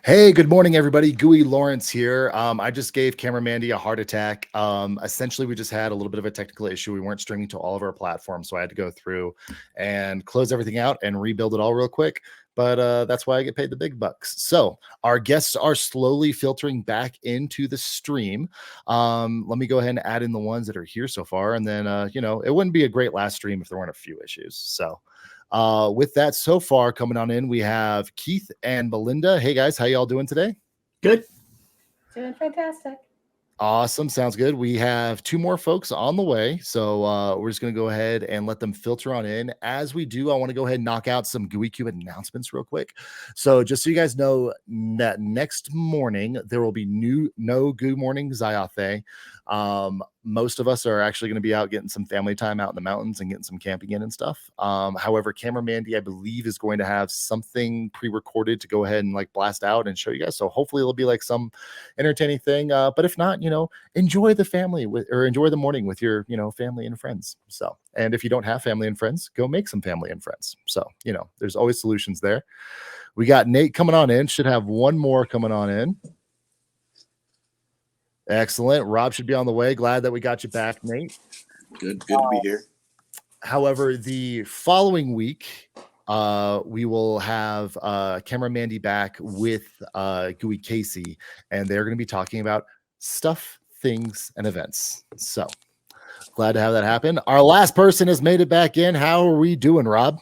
Hey, good morning, everybody. Gooey Lawrence here. I just gave Camera Mandy a heart attack. Essentially, we just had a little bit of a technical issue. We weren't streaming to all of our platforms, so I had to go through and close everything out and rebuild it all real quick. But that's why I get paid the big bucks. So our guests are slowly filtering back into the stream. Let me go ahead and add in the ones that are here so far, and then it wouldn't be a great last stream if there weren't a few issues. So. With that, so far coming on in, we have Keith and Belinda. Hey guys, how y'all doing today? Good. Doing fantastic. Awesome. Sounds good. We have two more folks on the way. So we're just going to go ahead and let them filter on in. As we do, I want to go ahead and knock out some Gooey Cube announcements real quick. So just so you guys know that next morning, there will be no Goo Morning Zyathé. Most of us are actually going to be out getting some family time out in the mountains and getting some camping in and stuff. However, Camera Mandy, I believe, is going to have something pre-recorded to go ahead and like blast out and show you guys. So hopefully it'll be like some entertaining thing. But if not, enjoy the family or enjoy the morning with your, family and friends. So, and if you don't have family and friends, go make some family and friends. So, there's always solutions there. We got Nate coming on in. Should have one more coming on in. Excellent. Rob should be on the way. Glad that we got you back, Nate. Good to be here. However, the following week, we will have Camera Mandy back with Gooey Casey, and they're going to be talking about stuff, things, and events. So glad to have that happen. Our last person has made it back in. How are we doing, Rob?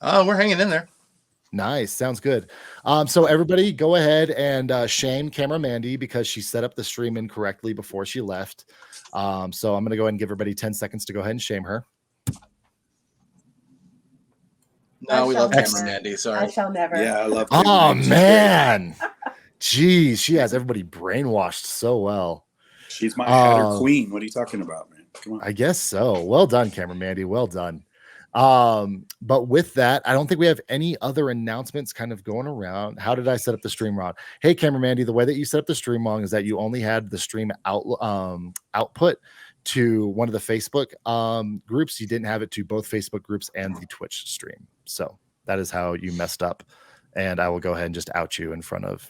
We're hanging in there. Nice. Sounds good. So everybody go ahead and shame Camera Mandy because she set up the stream incorrectly before she left. So I'm going to go ahead and give everybody 10 seconds to go ahead and shame her. No, we love Camera Mandy. Sorry. I shall never. Yeah, I love Camera Mandy. Man. Jeez, she has everybody brainwashed so well. She's my hatter queen. What are you talking about, man? Come on. I guess so. Well done, Camera Mandy. Well done. But with that, I don't think we have any other announcements kind of going around. How did I set up the stream wrong? Hey, Camera Mandy, the way that you set up the stream wrong is that you only had the stream output to one of the Facebook groups. You didn't have it to both Facebook groups and the Twitch stream. So that is how you messed up. And I will go ahead and just out you in front of,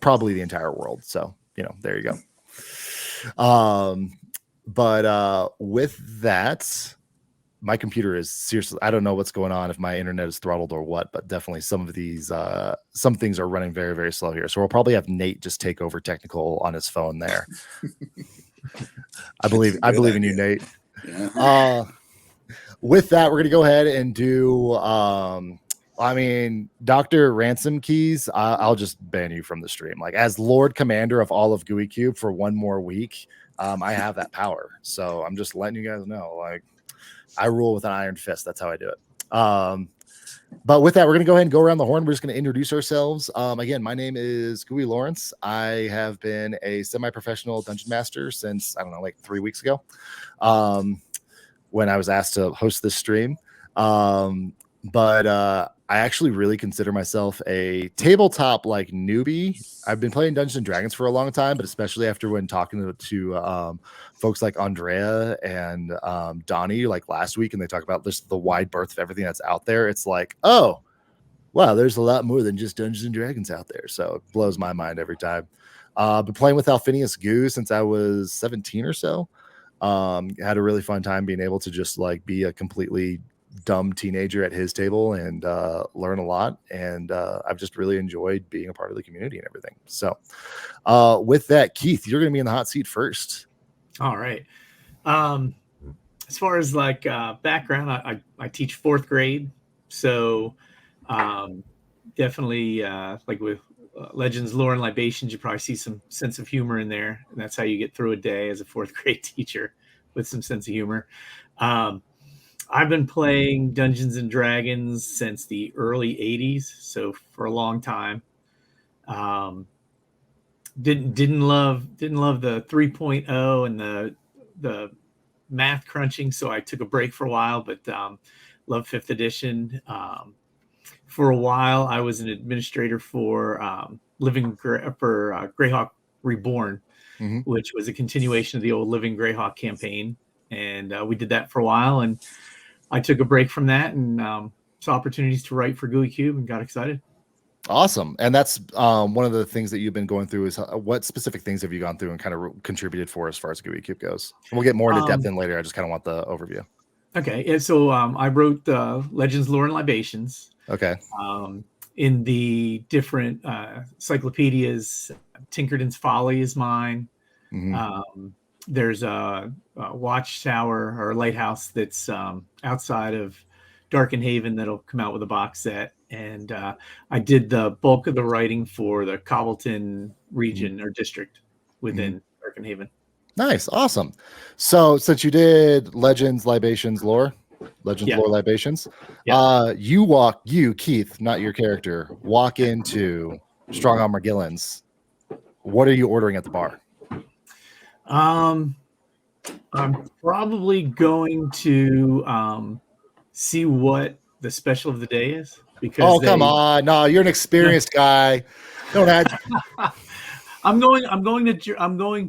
probably the entire world. So, there you go. But with that, my computer is seriously, I don't know what's going on, if my internet is throttled or what, but definitely some of these, some things are running very, very slow here. So we'll probably have Nate just take over technical on his phone there. I believe in you, Nate. Yeah. With that, we're going to go ahead and do, Dr. Ransom Keys, I'll just ban you from the stream. Like, as Lord Commander of all of Gooey Cube for one more week, I have that power. So I'm just letting you guys know, like, I rule with an iron fist. That's how I do it. But with that, we're going to go ahead and go around the horn. We're just going to introduce ourselves. Again, my name is Gooey Lawrence. I have been a semi-professional dungeon master since, like 3 weeks ago, when I was asked to host this stream. But I actually really consider myself a tabletop like newbie. I've been playing Dungeons and Dragons for a long time, but especially after when talking to folks like Andrea and Donnie like last week, and they talk about just the wide berth of everything that's out there. It's like, oh, wow, there's a lot more than just Dungeons and Dragons out there. So it blows my mind every time. Been playing with Alphinius Goo since I was 17 or so. Had a really fun time being able to just like be a completely dumb teenager at his table and learn a lot. And I've just really enjoyed being a part of the community and everything. So with that, Keith, you're going to be in the hot seat first. All right. As far as like background, I teach fourth grade. So definitely like with Legends, Lore, and Libations, you probably see some sense of humor in there. And that's how you get through a day as a fourth grade teacher, with some sense of humor. I've been playing Dungeons and Dragons since the early 80s, so for a long time. Didn't love the 3.0 and the math crunching, so I took a break for a while, but love 5th edition. For a while, I was an administrator for Greyhawk Reborn, which was a continuation of the old Living Greyhawk campaign. And we did that for a while, and I took a break from that and saw opportunities to write for Gooey Cube and got excited. Awesome. And that's one of the things that you've been going through is what specific things have you gone through and kind of contributed for as far as Gooey Cube goes? We'll get more into depth in later. I just kind of want the overview. Okay. And so I wrote Legends, Lore, and Libations. Okay. In the different encyclopedias, Tinkerton's Folly is mine. Mm-hmm. There's a watchtower or a lighthouse that's outside of Darkenhaven that'll come out with a box set. And I did the bulk of the writing for the Cobbleton region or district within Darkenhaven. Nice. Awesome. So since you did Legends, Libations, Lore, Lore, Libations, you, Keith, not your character, walk into Strong Arm McGillen's. What are you ordering at the bar? I'm probably going to see what the special of the day is. Because come on. No, you're an experienced guy. Don't have I'm going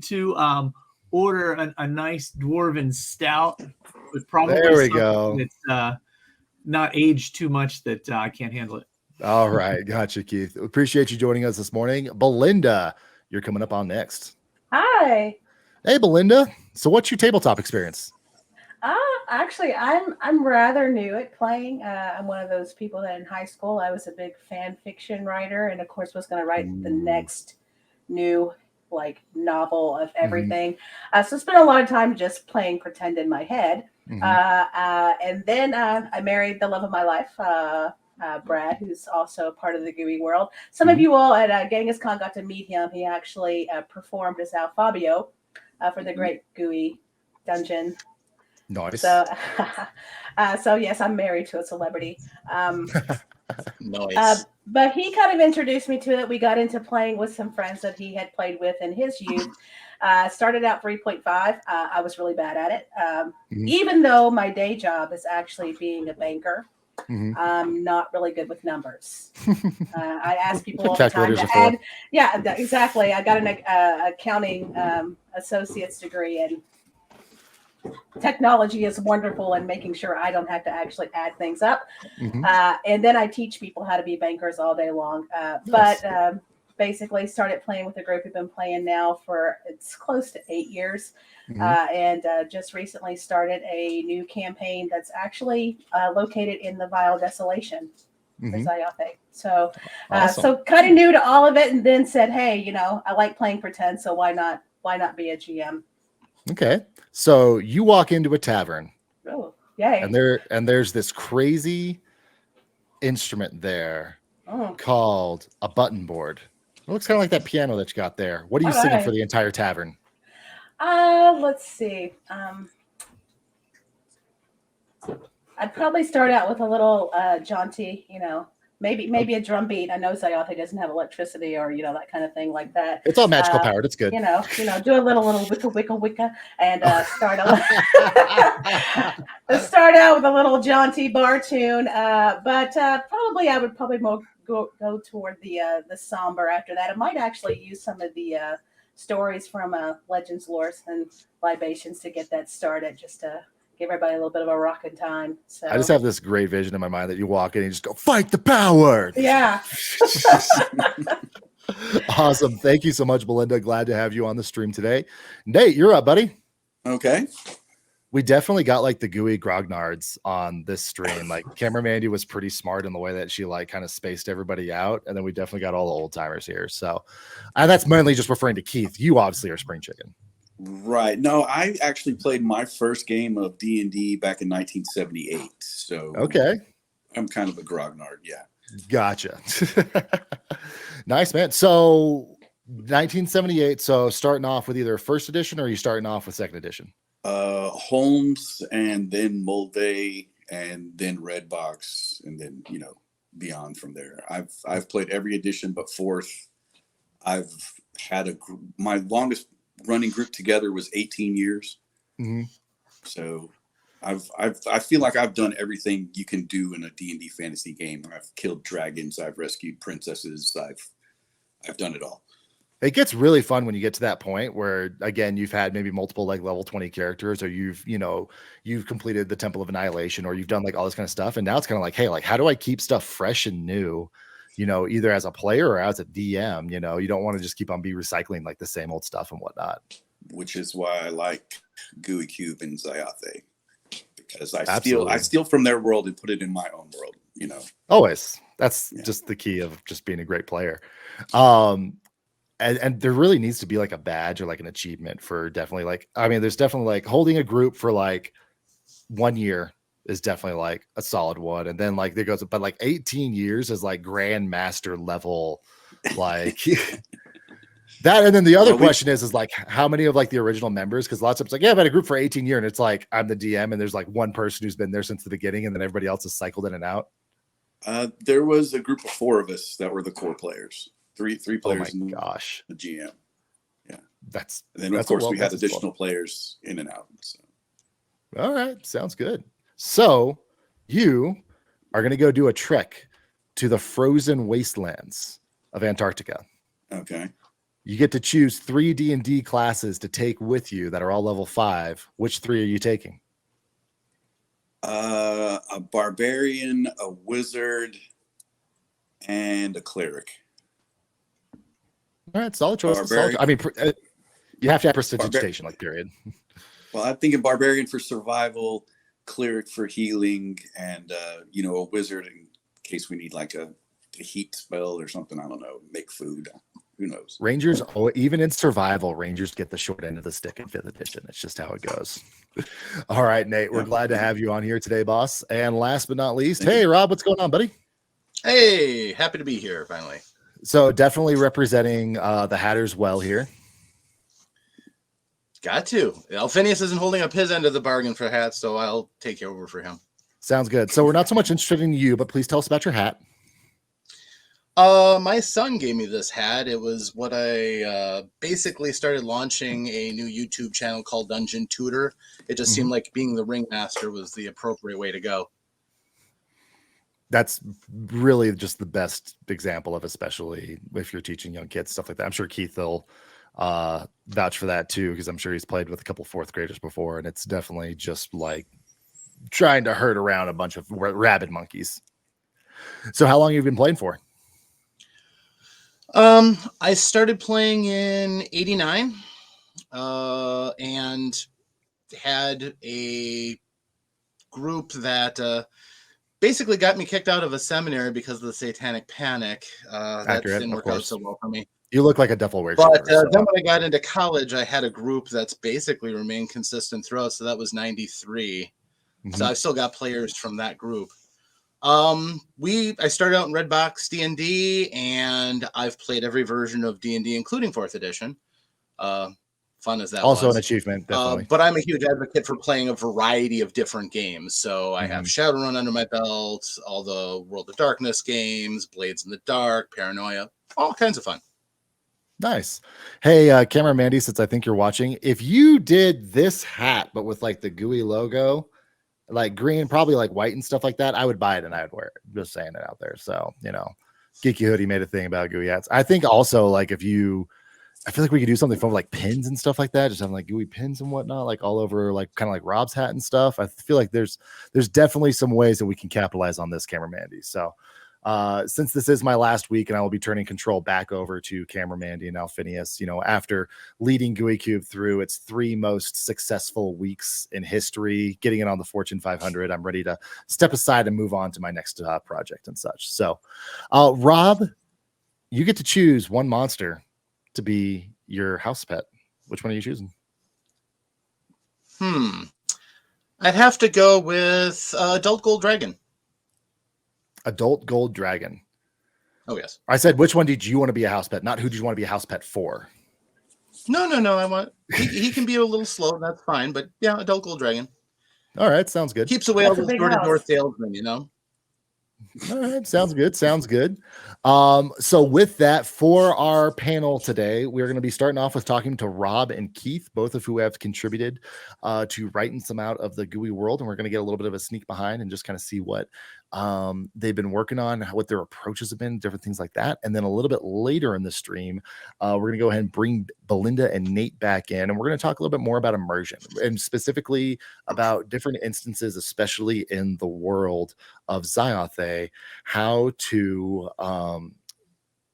to order a nice dwarven stout with probably there we go. That's not aged too much that I can't handle it. All right. Gotcha, Keith. Appreciate you joining us this morning. Belinda, you're coming up on next. Hi. Hey, Belinda. So what's your tabletop experience? Actually, I'm rather new at playing. I'm one of those people that in high school I was a big fan fiction writer, and of course was going to write the next new novel of everything. So I spent a lot of time just playing pretend in my head. And then I married the love of my life, Brad, who's also part of the Gooey world. Some of you all at Genghis Khan got to meet him. He actually performed as Al Fabio for the Great Gooey Dungeon. Nice. So yes, I'm married to a celebrity. Nice. But he kind of introduced me to it. We got into playing with some friends that he had played with in his youth. Started out 3.5. I was really bad at it. Even though my day job is actually being a banker, I'm not really good with numbers. I ask people all the time to add. Yeah, exactly. I got an accounting associate's degree, and technology is wonderful in making sure I don't have to actually add things up. And then I teach people how to be bankers all day long. But basically started playing with a group we've been playing now for it's close to 8 years. And just recently started a new campaign that's actually located in the Vile Desolation for Zyathé. So, so kind of new to all of it, and then said, hey, I like playing pretend, so why not be a GM? Okay. So you walk into a tavern. Oh, yay. And there's this crazy instrument there called a button board. It looks kind of like that piano that you got there. What are you singing for the entire tavern? Let's see. I'd probably start out with a little jaunty, maybe a drum beat. I know Zyathé doesn't have electricity or that kind of thing like that. It's all magical powered. It's good. Do a little wicka and start start out with a little jaunty bar tune. But probably I would more go toward the somber after that. I might actually use some of the stories from Legends, Lores, and Libations to get that started, just to give everybody a little bit of a rockin' time. So I just have this great vision in my mind that you walk in and you just go, fight the power. Yeah. Awesome. Thank you so much, Belinda. Glad to have you on the stream today. Nate, you're up, buddy. Okay. We definitely got the gooey grognards on this stream. Camera Mandy was pretty smart in the way that she kind of spaced everybody out. And then we definitely got all the old timers here. So that's mainly just referring to Keith. You obviously are spring chicken. Right. No, I actually played my first game of D&D back in 1978. So okay, I'm kind of a grognard. Yeah. Gotcha. Nice, man. So 1978. So starting off with either first edition or are you starting off with second edition? Holmes and then Mulvey and then Redbox and then beyond from there. I've played every edition but fourth. I've had my longest running group together was 18 years. So I feel like I've done everything you can do in a D&D fantasy game. I've killed dragons, I've rescued princesses, I've done it all. It gets really fun when you get to that point where, again, you've had maybe multiple level 20 characters, or you've completed the Temple of Annihilation, or you've done all this kind of stuff. And now it's kind of hey, how do I keep stuff fresh and new either as a player or as a DM. You don't want to just keep on recycling like the same old stuff and whatnot. Which is why I like Gooey Cube and Zyathé, because I Absolutely. steal from their world and put it in my own world. Always. That's just the key of just being a great player. And there really needs to be like a badge or like an achievement for definitely there's definitely like holding a group for like 1 year is definitely like a solid one. And then like there goes, but like 18 years is like grandmaster level, like that. And then the other question is like how many of like the original members? Because lots of it's like, yeah, I've had a group for 18 years, and it's like I'm the DM and there's like one person who's been there since the beginning, and then everybody else is cycled in and out. There was a group of 4 of us that were the core players. Three players. Oh my gosh. The GM. Yeah. And then of course we had additional players in and out. So. All right. Sounds good. So you are going to go do a trek to the frozen wastelands of Antarctica. Okay. You get to choose 3 D&D classes to take with you that are all level 5. Which 3 are you taking? A barbarian, a wizard, and a cleric. All right, solid choice. I mean, you have to have prestidigitation, like period. Well, I'm thinking barbarian for survival, cleric for healing, and a wizard in case we need like a heat spell or something. I don't know. Make food. Who knows? Rangers, even in survival, Rangers get the short end of the stick in 5th edition. It's just how it goes. All right, Nate, we're glad to have you on here today, boss. And last but not least, hey, Rob, what's going on, buddy? Hey, happy to be here finally. So definitely representing the Hatters well here. Got to. Alphinius isn't holding up his end of the bargain for hats, so I'll take over for him. Sounds good. So we're not so much interested in you, but please tell us about your hat. My son gave me this hat. It was what I basically started launching a new YouTube channel called Dungeon Tutor. It just seemed like being the ringmaster was the appropriate way to go. That's really just the best example of, especially if you're teaching young kids, stuff like that. I'm sure Keith will vouch for that too, because I'm sure he's played with a couple 4th graders before, and it's definitely just like trying to herd around a bunch of rabid monkeys. So how long have you been playing for? I started playing in '89 and had a group that basically got me kicked out of a seminary because of the satanic panic. That didn't work out so well for me. You look like a devil wears. But then when I got into college, I had a group that's basically remained consistent throughout. So that was '93. So I've still got players from that group. I started out in Redbox D&D, and I've played every version of D&D, including 4th edition. Fun as that also was. An achievement, definitely. But I'm a huge advocate for playing a variety of different games. So I have Shadowrun under my belt, all the World of Darkness games, Blades in the Dark, Paranoia, all kinds of fun. Nice. Hey, Camera Mandy, since I think you're watching, if you did this hat, but with like the Gooey logo, like green, probably like white and stuff like that, I would buy it and I would wear it. Just saying it out there. So, Geeky Hoodie made a thing about Gooey hats. I think also like I feel like we could do something from like pins and stuff like that. Just having like Gooey pins and whatnot, like all over, like kind of like Rob's hat and stuff. I feel like there's definitely some ways that we can capitalize on this, Camera Mandy. So since this is my last week and I will be turning control back over to Camera Mandy and Alphinius, after leading Gooey Cube through its 3 most successful weeks in history, getting it on the Fortune 500, I'm ready to step aside and move on to my next project and such. So, Rob, you get to choose one monster to be your house pet. Which one are you choosing? I'd have to go with Adult Gold Dragon. Adult Gold Dragon. Oh, yes. I said, which one did you want to be a house pet? Not who did you want to be a house pet for? No. I want he can be a little slow. That's fine. But yeah, Adult Gold Dragon. All right. Sounds good. Keeps away all those door-to-door salesmen, All right. Sounds good. So with that, for our panel today, we're going to be starting off with talking to Rob and Keith, both of who have contributed to writing some out of the Gooey world. And we're going to get a little bit of a sneak behind and just kind of see what They've been working on what their approaches have been, different things like that. And then a little bit later in the stream, we're going to go ahead and bring Belinda and Nate back in, and we're going to talk a little bit more about immersion and specifically about different instances, especially in the world of Zyathé, how to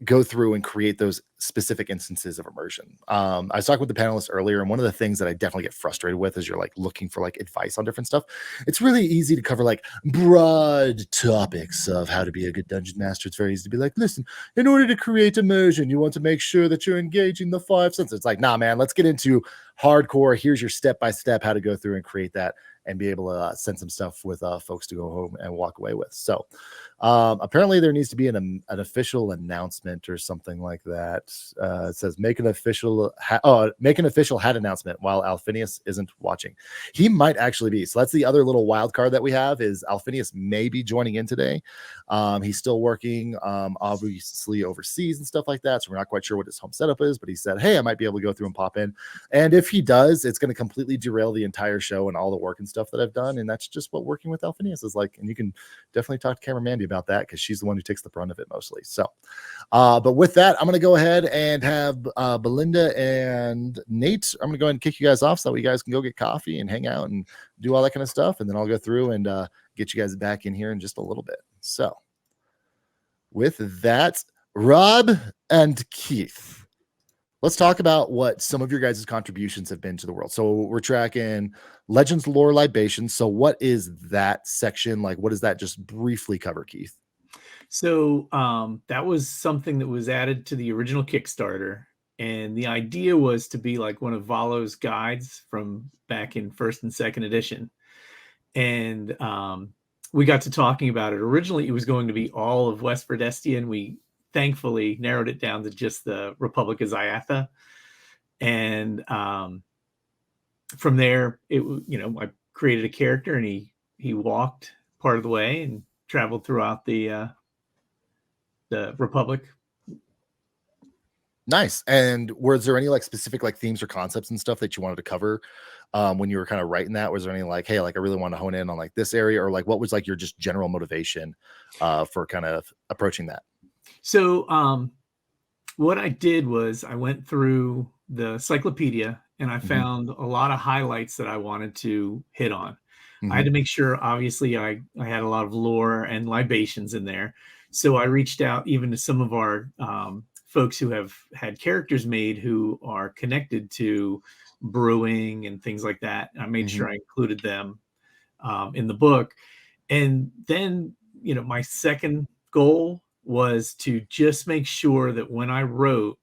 go through and create those specific instances of immersion. I was talking with the panelists earlier, and one of the things that I definitely get frustrated with is you're like looking for like advice on different stuff. It's really easy to cover like broad topics of how to be a good dungeon master. It's very easy to be like, listen, in order to create immersion, you want to make sure that you're engaging the five senses. It's like, nah, man, let's get into hardcore. Here's your step-by-step how to go through and create that and be able to send some stuff with folks to go home and walk away with. So apparently there needs to be an official announcement or something like that. It says make an official hat announcement while Alphinius isn't watching. He might actually be. So that's the other little wild card that we have is Alphinius may be joining in today. He's still working obviously overseas and stuff like that. So we're not quite sure what his home setup is, but he said, hey, I might be able to go through and pop in. And if he does, it's going to completely derail the entire show and all the work and stuff that I've done. And that's just what working with Alphinius is like. And you can definitely talk to Camera Mandy about that because she's the one who takes the brunt of it mostly. So, but with that, I'm going to go ahead and have Belinda and Nate. I'm going to go ahead and kick you guys off so that you guys can go get coffee and hang out and do all that kind of stuff. And then I'll go through and get you guys back in here in just a little bit. So with that, Rob and Keith, let's talk about what some of your guys' contributions have been to the world. So we're tracking Legends, Lore, Libations. So what is that section? Like, what does that just briefly cover, Keith? So that was something that was added to the original Kickstarter. And the idea was to be like one of Valo's guides from back in first and second edition. And we got to talking about it. Originally, it was going to be all of West Verdestia, and we thankfully narrowed it down to just the Republic of Zyathé. And from there, I created a character, and he walked part of the way and traveled throughout the Republic. Nice. And was there any like specific like themes or concepts and stuff that you wanted to cover when you were kind of writing that? Was there any like, hey, like I really want to hone in on like this area, or like what was like your just general motivation for kind of approaching that? So what I did was I went through the encyclopedia and I found a lot of highlights that I wanted to hit on. I had to make sure, obviously, I had a lot of lore and libations in there. So I reached out even to some of our folks who have had characters made who are connected to brewing and things like that. I made sure I included them in the book. And then, my second goal was to just make sure that when I wrote,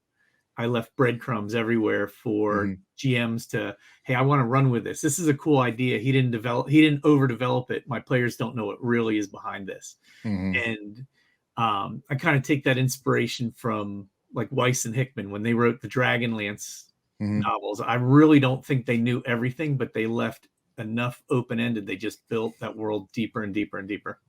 I left breadcrumbs everywhere for GMs to, hey, I want to run with this. This is a cool idea. He didn't overdevelop it. My players don't know what really is behind this. And I kind of take that inspiration from like Weiss and Hickman when they wrote the Dragonlance novels. I really don't think they knew everything, but they left enough open-ended. They just built that world deeper and deeper and deeper.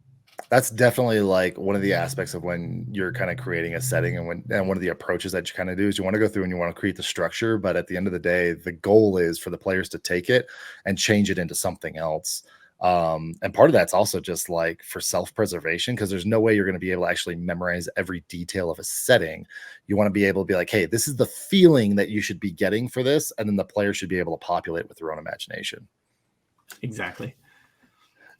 That's definitely like one of the aspects of when you're kind of creating a setting, and one of the approaches that you kind of do is you want to go through and you want to create the structure, but at the end of the day, the goal is for the players to take it and change it into something else. And part of that's also just like for self-preservation, because there's no way you're going to be able to actually memorize every detail of a setting. You want to be able to be like, hey, this is the feeling that you should be getting for this, and then the player should be able to populate with their own imagination. Exactly.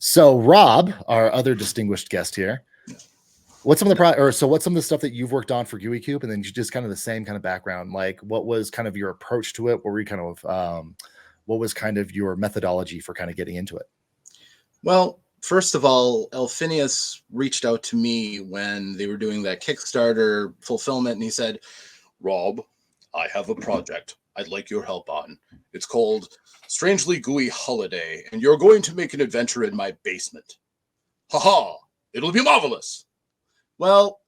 So Rob, our other distinguished guest here, what's some of the stuff that you've worked on for Gooey Cube, and then just kind of the same kind of background? Like, what was kind of your approach to it? What were you kind of, what was kind of your methodology for kind of getting into it? Well, first of all, Alphinius reached out to me when they were doing that Kickstarter fulfillment, and he said, Rob, I have a project I'd like your help on. It's called Strangely Gooey Holiday, and you're going to make an adventure in my basement. Ha! It'll be marvelous. Well,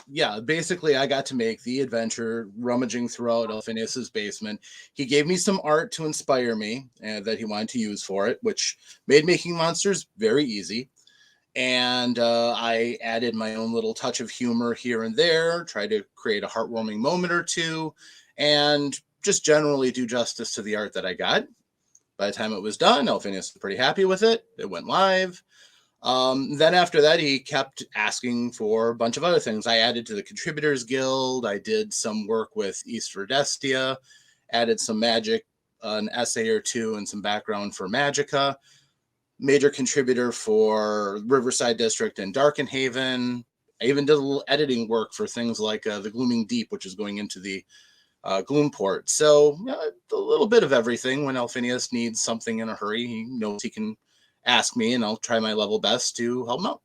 yeah, basically I got to make the adventure rummaging throughout Alphinius's basement. He gave me some art to inspire me that he wanted to use for it, which made making monsters very easy. And I added my own little touch of humor here and there, tried to create a heartwarming moment or two, and just generally do justice to the art that I got. By the time it was done, Alphinius was pretty happy with it. It went live. Then after that, he kept asking for a bunch of other things. I added to the Contributors Guild. I did some work with East Verdestia, added some magic, an essay or two, and some background for Magicka. Major contributor for Riverside District and Darkenhaven. I even did a little editing work for things like the Glooming Deep, which is going into the Gloomport. So a little bit of everything. When Alphinius needs something in a hurry, he knows he can ask me, and I'll try my level best to help him out.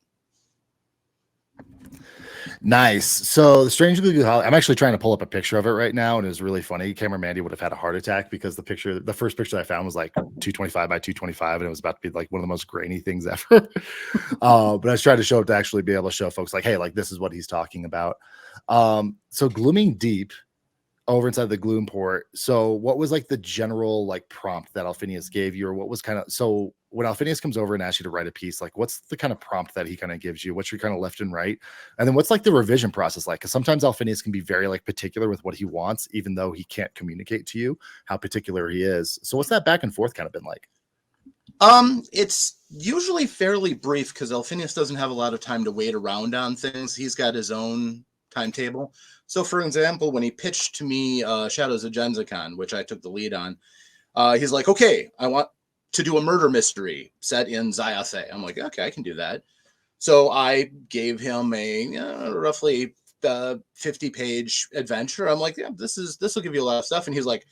Nice. So the Strange Goo, I'm actually trying to pull up a picture of it right now, and it was really funny. Camera Mandy would have had a heart attack because the first picture I found was like 225 by 225, and it was about to be like one of the most grainy things ever. But I was trying to show it to actually be able to show folks like, hey, like this is what he's talking about. So Glooming Deep over inside the Gloomport. So what was like the general like prompt that Alphinius gave you, or what was kind of, so when Alphinius comes over and asks you to write a piece, like what's the kind of prompt that he kind of gives you? What's your kind of left and right? And then what's like the revision process like? Because sometimes Alphinius can be very like particular with what he wants, even though he can't communicate to you how particular he is. So what's that back and forth kind of been like? It's usually fairly brief because Alphinius doesn't have a lot of time to wait around on things. He's got his own timetable. So, for example, when he pitched to me Shadows of Genzicon, which I took the lead on, he's like, okay, I want to do a murder mystery set in Zyathé. I'm like, okay, I can do that. So I gave him a roughly 50-page adventure. I'm like, yeah, this will give you a lot of stuff. And he's like,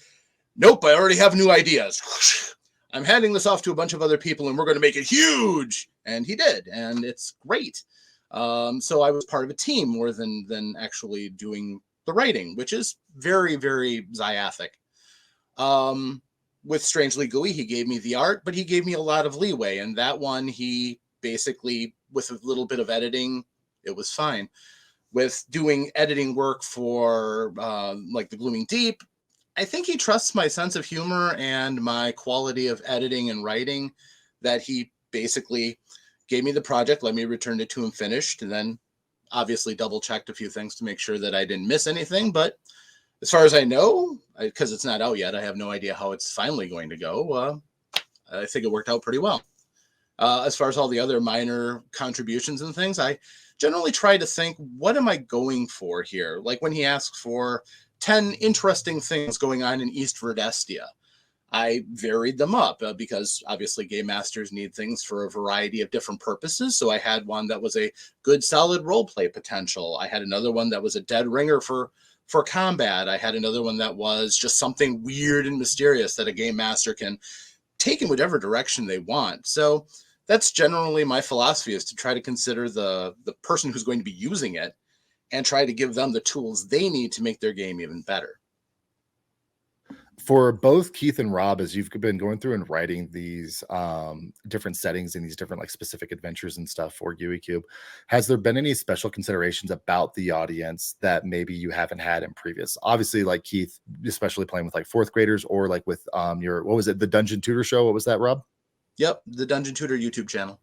nope, I already have new ideas. I'm handing this off to a bunch of other people, and we're going to make it huge. And he did, and it's great. So I was part of a team more than actually doing the writing, which is very, very Zyathic. With Strangely Gooey, he gave me the art, but he gave me a lot of leeway. And that one, he basically, with a little bit of editing, it was fine. With doing editing work for like the Glooming Deep, I think he trusts my sense of humor and my quality of editing and writing, that he basically gave me the project, let me return it to him finished, and then obviously double checked a few things to make sure that I didn't miss anything. But as far as I know, because it's not out yet, I have no idea how it's finally going to go. I think it worked out pretty well. As far as all the other minor contributions and things, I generally try to think, what am I going for here? Like when he asks for 10 interesting things going on in East Verdestia, I varied them up because obviously game masters need things for a variety of different purposes. So I had one that was a good solid role play potential. I had another one that was a dead ringer for combat. I had another one that was just something weird and mysterious that a game master can take in whatever direction they want. So that's generally my philosophy, is to try to consider the person who's going to be using it and try to give them the tools they need to make their game even better. For both Keith and Rob, as you've been going through and writing these different settings and these different like specific adventures and stuff for Gooey Cube, has there been any special considerations about the audience that maybe you haven't had in previous? Obviously, like Keith, especially playing with like fourth graders, or like with your, what was it, the Dungeon Tutor show? What was that, Rob? Yep, the Dungeon Tutor YouTube channel.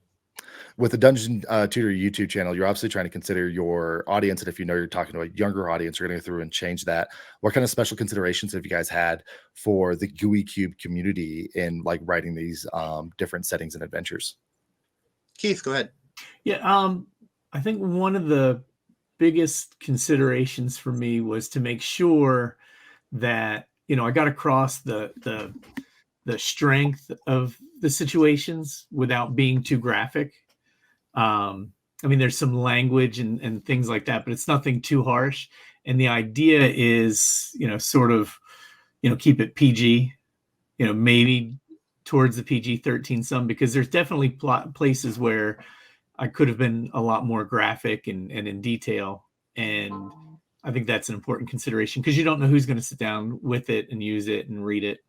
With the Dungeon Tutor YouTube channel, you're obviously trying to consider your audience. And if you know you're talking to a younger audience, you're going to go through and change that. What kind of special considerations have you guys had for the Gooey Cube community in like writing these different settings and adventures? Keith, go ahead. Yeah, I think one of the biggest considerations for me was to make sure that, you know, I got across the strength of the situations without being too graphic. I mean, there's some language and things like that, but it's nothing too harsh. And the idea is, you know, sort of, you know, keep it PG, you know, maybe towards the PG-13 some, because there's definitely places where I could have been a lot more graphic and in detail. And I think that's an important consideration, because you don't know who's going to sit down with it and use it and read it.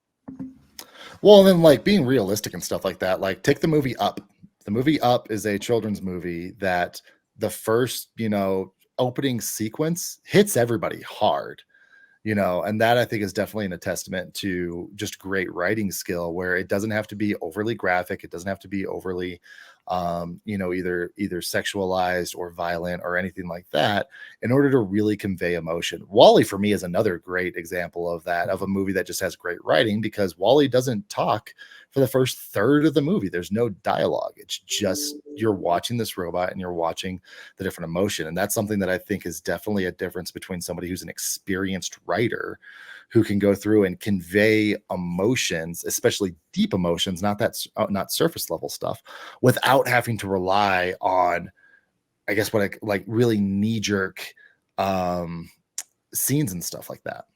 Well, and then like being realistic and stuff like that, like take the movie Up. The movie Up is a children's movie that the first, you know, opening sequence hits everybody hard, you know, and that I think is definitely a testament to just great writing skill, where it doesn't have to be overly graphic. It doesn't have to be overly either sexualized or violent or anything like that, in order to really convey emotion. Wall-E for me is another great example of that, of a movie that just has great writing, because Wall-E doesn't talk for the first third of the movie. There's no dialogue. It's just you're watching this robot and you're watching the different emotion. And that's something that I think is definitely a difference between somebody who's an experienced writer who can go through and convey emotions, especially deep emotions, not surface level stuff, without having to rely on, I guess, what I like really knee jerk scenes and stuff like that.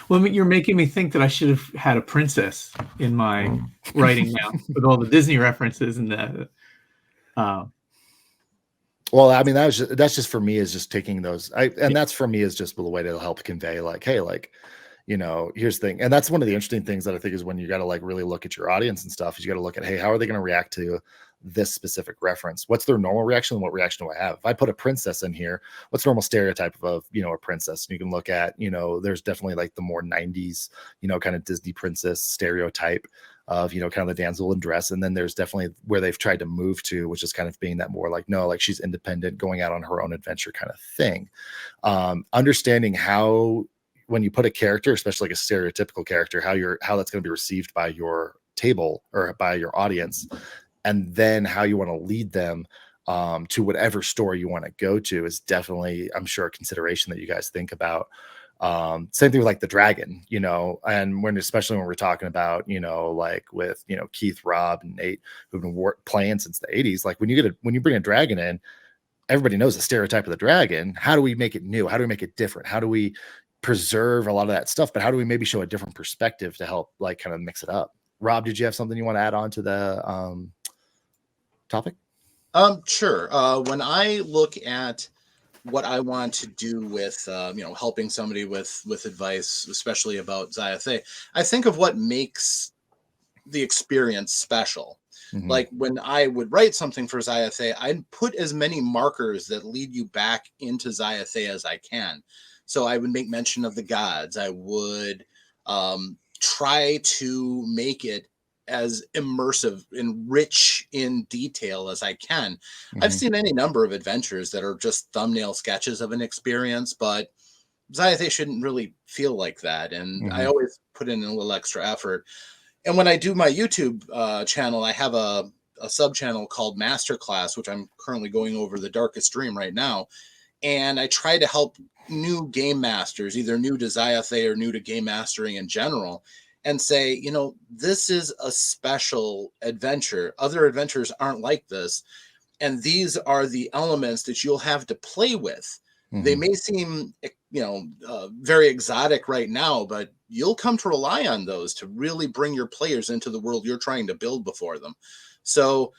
Well, I mean, you're making me think that I should have had a princess in my writing now, with all the Disney references and the. Well, I mean, that's just for me, is just taking those, that's for me is just the way to help convey, like, hey, like, here's the thing. And that's one of the interesting things that I think is when you got to like really look at your audience and stuff, is you got to look at, hey, how are they going to react to this specific reference? What's their normal reaction and what reaction do I have? If I put a princess in here, what's the normal stereotype of a princess? And you can look at, there's definitely like the more 90s, kind of Disney princess stereotype of, kind of the damsel in dress. And then there's definitely where they've tried to move to, which is kind of being that more like, no, like she's independent, going out on her own adventure kind of thing. Understanding how, when you put a character, especially like a stereotypical character, how that's going to be received by your table or by your audience, and then how you want to lead them to whatever story you want to go to, is definitely, I'm sure, a consideration that you guys think about. Same thing with like the dragon, and especially when we're talking about, like with, Keith, Rob, and Nate, who've been playing since the 80s. Like when you bring a dragon in, everybody knows the stereotype of the dragon. How do we make it new? How do we make it different? How do we preserve a lot of that stuff, but how do we maybe show a different perspective to help like kind of mix it up? Rob, did you have something you want to add on to the topic? Sure. When I look at what I want to do with helping somebody with advice, especially about Zyathé, I think of what makes the experience special. Mm-hmm. Like when I would write something for Zyathé, I'd put as many markers that lead you back into Zyathé as I can. So I would make mention of the gods. I would try to make it as immersive and rich in detail as I can. Mm-hmm. I've seen any number of adventures that are just thumbnail sketches of an experience, but Zyathé shouldn't really feel like that. And mm-hmm. I always put in a little extra effort. And when I do my YouTube channel, I have a sub channel called Masterclass, which I'm currently going over the Darkest Dream right now. And I try to help new game masters, either new to Zyathé or new to game mastering in general, and say, this is a special adventure. Other adventures aren't like this. And these are the elements that you'll have to play with. Mm-hmm. They may seem, very exotic right now, but you'll come to rely on those to really bring your players into the world you're trying to build before them. So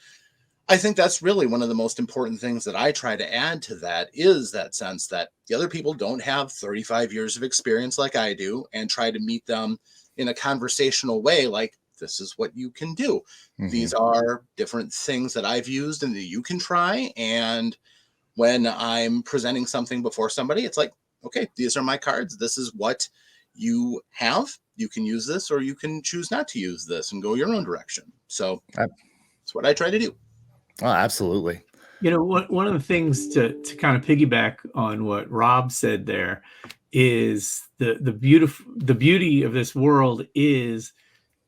I think that's really one of the most important things that I try to add to that, is that sense that the other people don't have 35 years of experience like I do, and try to meet them in a conversational way. Like, this is what you can do. Mm-hmm. These are different things that I've used and that you can try. And when I'm presenting something before somebody, it's like, okay, these are my cards. This is what you have. You can use this, or you can choose not to use this and go your own direction. So that's what I try to do. Oh, absolutely. One of the things to kind of piggyback on what Rob said there is the beauty of this world is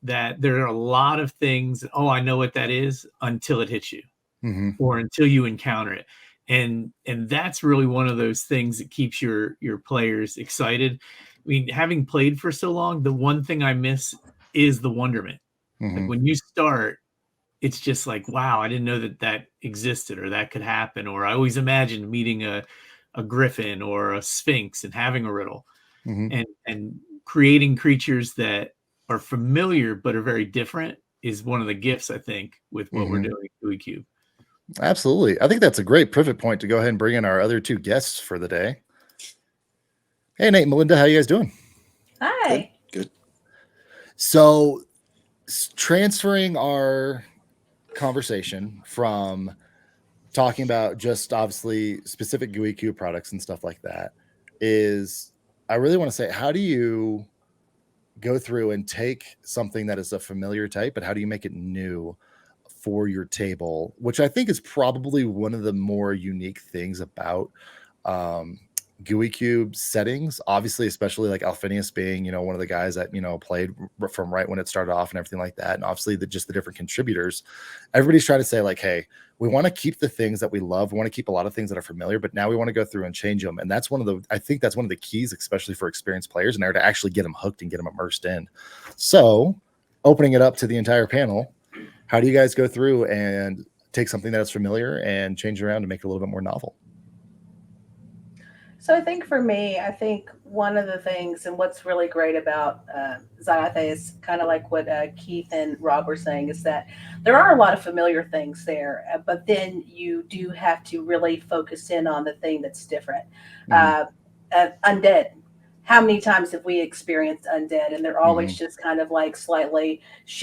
that there are a lot of things. Oh, I know what that is, until it hits you, mm-hmm. or until you encounter it. And that's really one of those things that keeps your players excited. I mean, having played for so long, the one thing I miss is the wonderment. Mm-hmm. Like when you start, it's just like, wow, I didn't know that existed, or that could happen. Or I always imagined meeting a griffin or a sphinx and having a riddle, mm-hmm. and creating creatures that are familiar but are very different is one of the gifts, I think, with what mm-hmm. we're doing at Gooey Cube. Absolutely. I think that's a great pivot point to go ahead and bring in our other two guests for the day. Hey, Nate and Belinda, how you guys doing? Hi. Good. So transferring our conversation from talking about just obviously specific Gooey Cube products and stuff like that, is I really want to say, how do you go through and take something that is a familiar type, but how do you make it new for your table, which I think is probably one of the more unique things about Gooey Cube settings, obviously, especially like Alphinius being, you know, one of the guys that, you know, played from right when it started off and everything like that. And obviously just the different contributors, everybody's trying to say like, hey, we want to keep the things that we love. We want to keep a lot of things that are familiar, but now we want to go through and change them. And that's I think that's one of the keys, especially for experienced players in there, to actually get them hooked and get them immersed in. So opening it up to the entire panel, how do you guys go through and take something that's familiar and change it around to make it a little bit more novel? So I think for me, I think one of the things and what's really great about Zyathé is kind of like what Keith and Rob were saying, is that there are a lot of familiar things there, but then you do have to really focus in on the thing that's different. Undead. How many times have we experienced undead? And they're always just kind of like slightly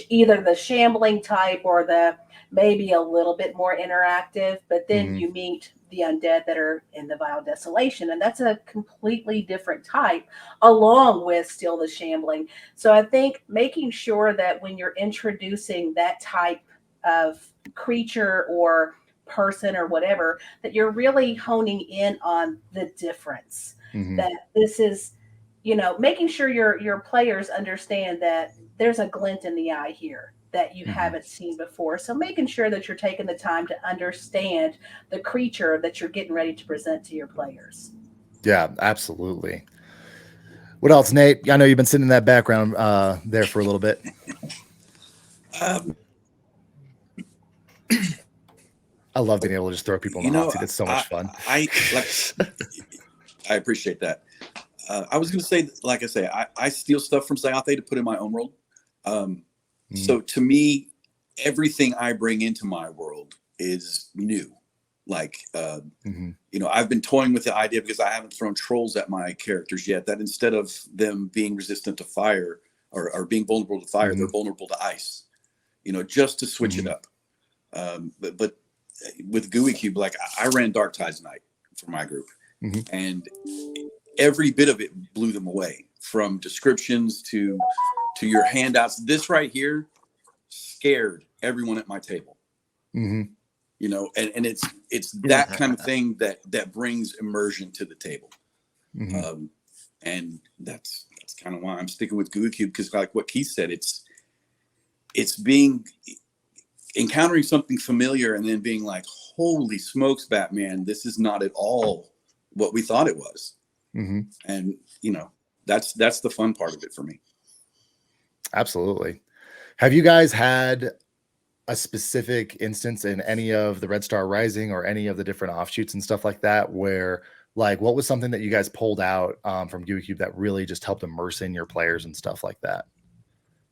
either the shambling type or the maybe a little bit more interactive, but then you meet the undead that are in the vile desolation, and that's a completely different type, along with still the shambling. So I think making sure that when you're introducing that type of creature or person or whatever, that you're really honing in on the difference. That this is, you know, making sure your players understand that there's a glint in the eye here that you haven't seen before. So making sure that you're taking the time to understand the creature that you're getting ready to present to your players. Yeah, absolutely. What else, Nate? I know you've been sitting in that background there for a little bit. I love being able to just throw people in the hot seat. It's so much fun. I appreciate that. I was going to say, like I say, I steal stuff from Zyathé to put in my own world. So to me, everything I bring into my world is new. Like, you know, I've been toying with the idea, because I haven't thrown trolls at my characters yet, that instead of them being resistant to fire or being vulnerable to fire, they're vulnerable to ice, you know, just to switch it up. But with Gooey Cube, like I ran Dark Tides Night for my group, and every bit of it blew them away, from descriptions to your handouts. This right here scared everyone at my table. You know, and it's that kind of thing that brings immersion to the table. And that's kind of why I'm sticking with Gooey Cube, because like what Keith said, it's encountering something familiar and then being like, holy smokes, Batman, this is not at all what we thought it was. And you know, that's the fun part of it for me. Absolutely. Have you guys had a specific instance in any of the Red Star Rising or any of the different offshoots and stuff like that, where like, what was something that you guys pulled out from Gooey Cube that really just helped immerse in your players and stuff like that?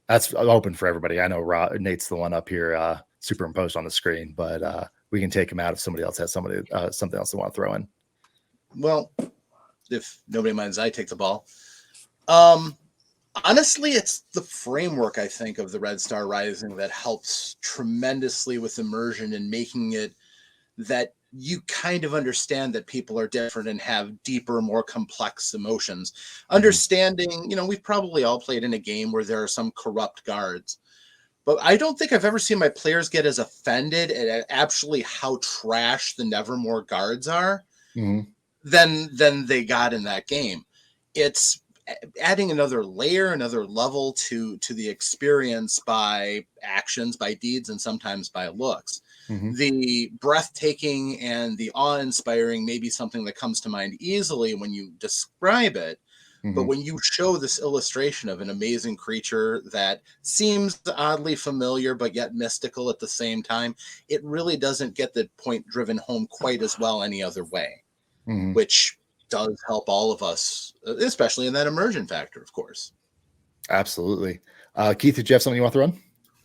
That's open for everybody. I know Nate's the one up here superimposed on the screen, but we can take him out if somebody else has something else they want to throw in. Well, if nobody minds, I take the ball. Honestly, it's the framework, I think, of the Red Star Rising that helps tremendously with immersion and making it that you kind of understand that people are different and have deeper, more complex emotions. Understanding, you know, we've probably all played in a game where there are some corrupt guards, but I don't think I've ever seen my players get as offended at actually how trash the Nevermore guards are than they got in that game. It's adding another layer, another level to the experience by actions, by deeds, and sometimes by looks. The breathtaking and the awe-inspiring may be something that comes to mind easily when you describe it, but when you show this illustration of an amazing creature that seems oddly familiar but yet mystical at the same time, it really doesn't get the point driven home quite as well any other way, which does help all of us, especially in that immersion factor, of course. Absolutely. Keith, did you have something you want to throw in?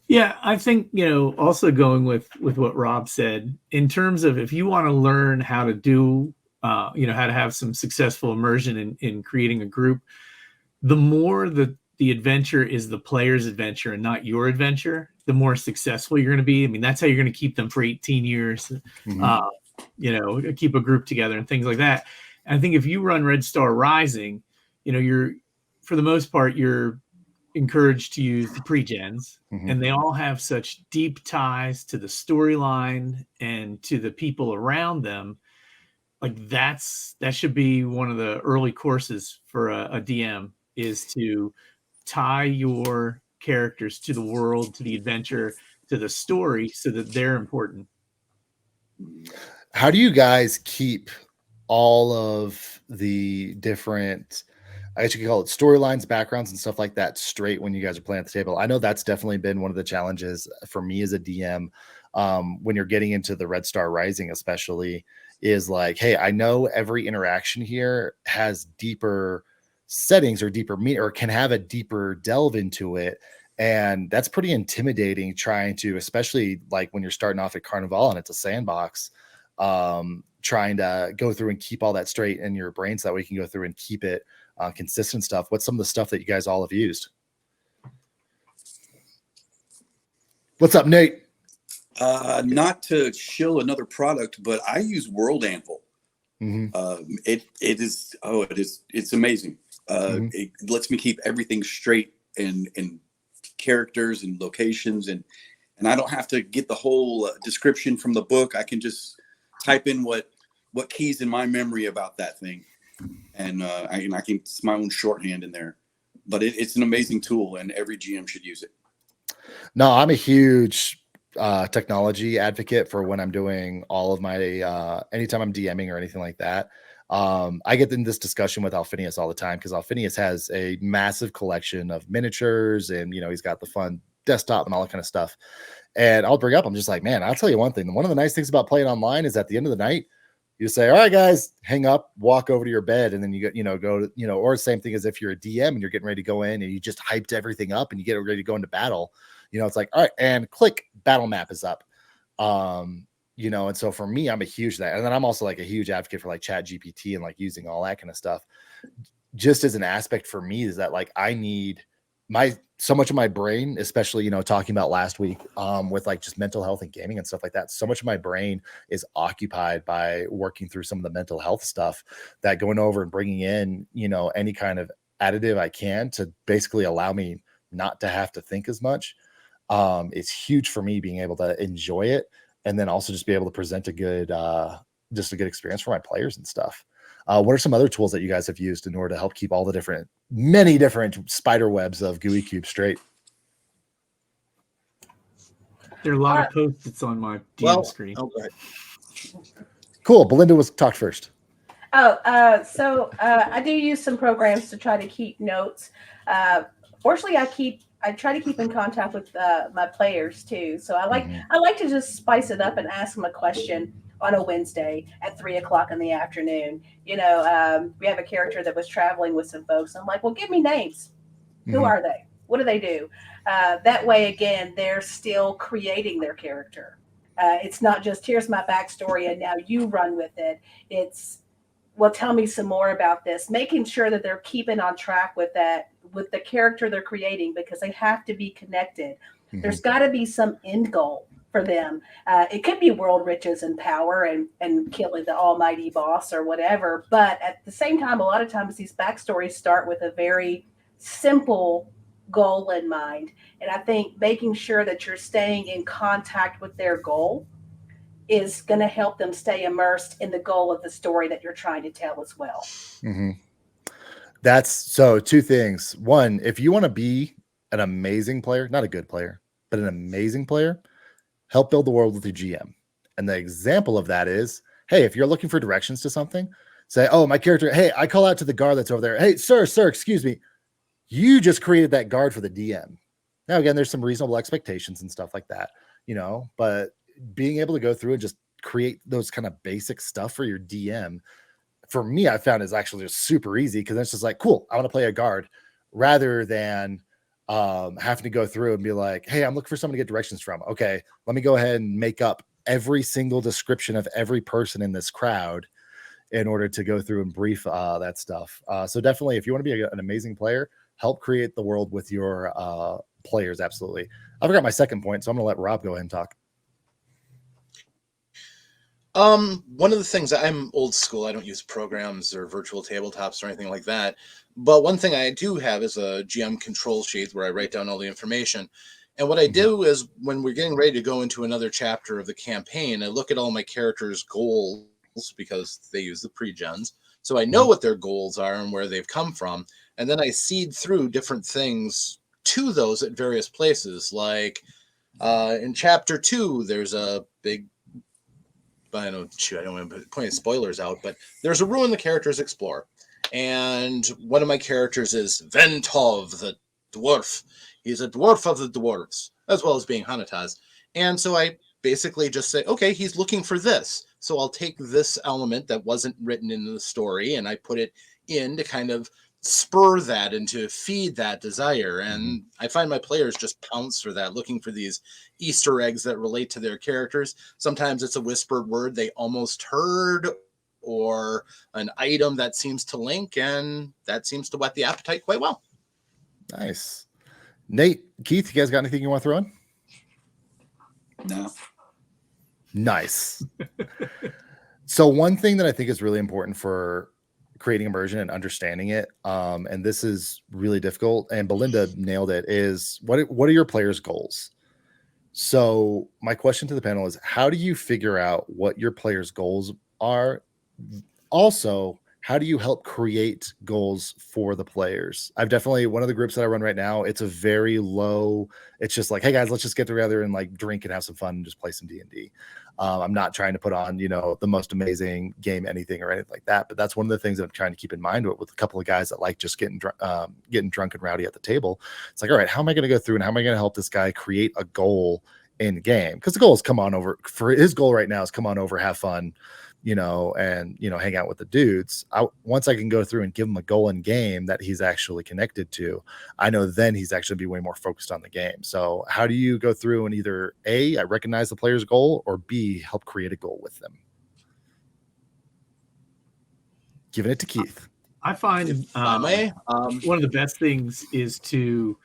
Yeah, I think, you know, also going with what Rob said, in terms of if you want to learn how to do, you know, how to have some successful immersion in creating a group, the more the adventure is the player's adventure and not your adventure, the more successful you're going to be. I mean, that's how you're going to keep them for 18 years, you know, keep a group together and things like that. And I think if you run Red Star Rising, you know, for the most part, you're encouraged to use the pre-gens, and they all have such deep ties to the storyline and to the people around them. Like that should be one of the early courses for a DM, is to tie your characters to the world, to the adventure, to the story, so that they're important. How do you guys keep all of the different, I guess you could call it storylines, backgrounds, and stuff like that straight when you guys are playing at the table? I know that's definitely been one of the challenges for me as a DM, when you're getting into the Red Star Rising, especially, is like, hey, I know every interaction here has deeper settings or deeper meat, or can have a deeper delve into it. And that's pretty intimidating, trying to, especially like when you're starting off at Carnival and it's a sandbox, trying to go through and keep all that straight in your brain so that way you can go through and keep it consistent stuff. What's some of the stuff that you guys all have used? What's up, Nate? Not to shill another product, but I use World Anvil. It's amazing. It lets me keep everything straight and characters and locations, and I don't have to get the whole description from the book. I can just type in what keys in my memory about that thing, and I can, it's my own shorthand in there. But it's an amazing tool, and every GM should use it. No, I'm a huge technology advocate for when I'm doing all of my anytime I'm DMing or anything like that. I get in this discussion with Alphinius all the time, because Alphinius has a massive collection of miniatures, and he's got the fun desktop and all that kind of stuff. And I'll bring up, I'm just like, man, I'll tell you one thing. One of the nice things about playing online is at the end of the night, you say, all right, guys, hang up, walk over to your bed, and then you go to, or same thing as if you're a DM and you're getting ready to go in and you just hyped everything up and you get ready to go into battle. It's like, all right, and click, battle map is up. And so for me, I'm a huge that. And then I'm also like a huge advocate for like Chat GPT and like using all that kind of stuff. Just as an aspect for me is that like I need so much of my brain, especially, talking about last week with like just mental health and gaming and stuff like that. So much of my brain is occupied by working through some of the mental health stuff, that going over and bringing in, any kind of additive I can to basically allow me not to have to think as much. It's huge for me being able to enjoy it, and then also just be able to present a good experience for my players and stuff. What are some other tools that you guys have used in order to help keep all the many different spider webs of Gooey Cube straight? There are a lot of post-its on my DM screen. Oh, go ahead. Cool. Belinda was talked first. So I do use some programs to try to keep notes. Fortunately, I try to keep in contact with my players too. So I like to just spice it up and ask them a question on a Wednesday at 3:00 in the afternoon. We have a character that was traveling with some folks. I'm like, well, give me names. Who are they? What do they do? That way, again, they're still creating their character. It's not just here's my backstory and now you run with it. It's, well, tell me some more about this. Making sure that they're keeping on track with that, with the character they're creating, because they have to be connected. There's got to be some end goal for them. It could be world riches and power and killing the almighty boss or whatever. But at the same time, a lot of times these backstories start with a very simple goal in mind. And I think making sure that you're staying in contact with their goal is going to help them stay immersed in the goal of the story that you're trying to tell as well. That's so two things. One, if you want to be an amazing player, not a good player, but an amazing player, help build the world with your GM. And the example of that is, hey, if you're looking for directions to something, say, oh, my character, hey, I call out to the guard that's over there. Hey, sir, excuse me. You just created that guard for the DM. Now, again, there's some reasonable expectations and stuff like that, but being able to go through and just create those kind of basic stuff for your DM, for me, I found is actually just super easy, because it's just like, cool, I want to play a guard, rather than having to go through and be like, hey, I'm looking for someone to get directions from. Okay, let me go ahead and make up every single description of every person in this crowd in order to go through and brief that stuff. So definitely, if you want to be an amazing player, help create the world with your players. Absolutely. I forgot my second point, so I'm going to let Rob go ahead and talk. One of the things, I'm old school. I don't use programs or virtual tabletops or anything like that. But one thing I do have is a GM control sheet where I write down all the information. And what I do is when we're getting ready to go into another chapter of the campaign, I look at all my characters' goals because they use the pre-gens. So I know what their goals are and where they've come from. And then I seed through different things to those at various places. Like in chapter 2, there's a big, I don't want to point spoilers out, but there's a ruin the characters explore. And one of my characters is Ventov, the dwarf. He's a dwarf of the dwarves, as well as being Hanataz. And so I basically just say, okay, he's looking for this. So I'll take this element that wasn't written in the story and I put it in to kind of spur that and to feed that desire. And I find my players just pounce for that, looking for these Easter eggs that relate to their characters. Sometimes it's a whispered word they almost heard or an item that seems to link, and that seems to whet the appetite quite well. Nice. Nate, Keith, you guys got anything you want to throw in? No. Nice. So one thing that I think is really important for creating immersion and understanding it, and this is really difficult, and Belinda nailed it, is what are your players' goals? So my question to the panel is, how do you figure out what your players' goals are? Also, how do you help create goals for the players? I've definitely, one of the groups that I run right now, it's a very low, it's just like, hey guys, let's just get together and like drink and have some fun and just play some D&D. I'm not trying to put on, the most amazing game, anything or anything like that. But that's one of the things that I'm trying to keep in mind with a couple of guys that like just getting drunk and rowdy at the table. It's like, all right, how am I going to go through and how am I going to help this guy create a goal in game? Because the goal is come on over, for his goal right now is come on over, have fun, and hang out with the dudes. Once I can go through and give him a goal in game that he's actually connected to, I know then he's actually be way more focused on the game. So how do you go through and either A, I recognize the player's goal, or B, help create a goal with them? Giving it to Keith. I find one of the best things is to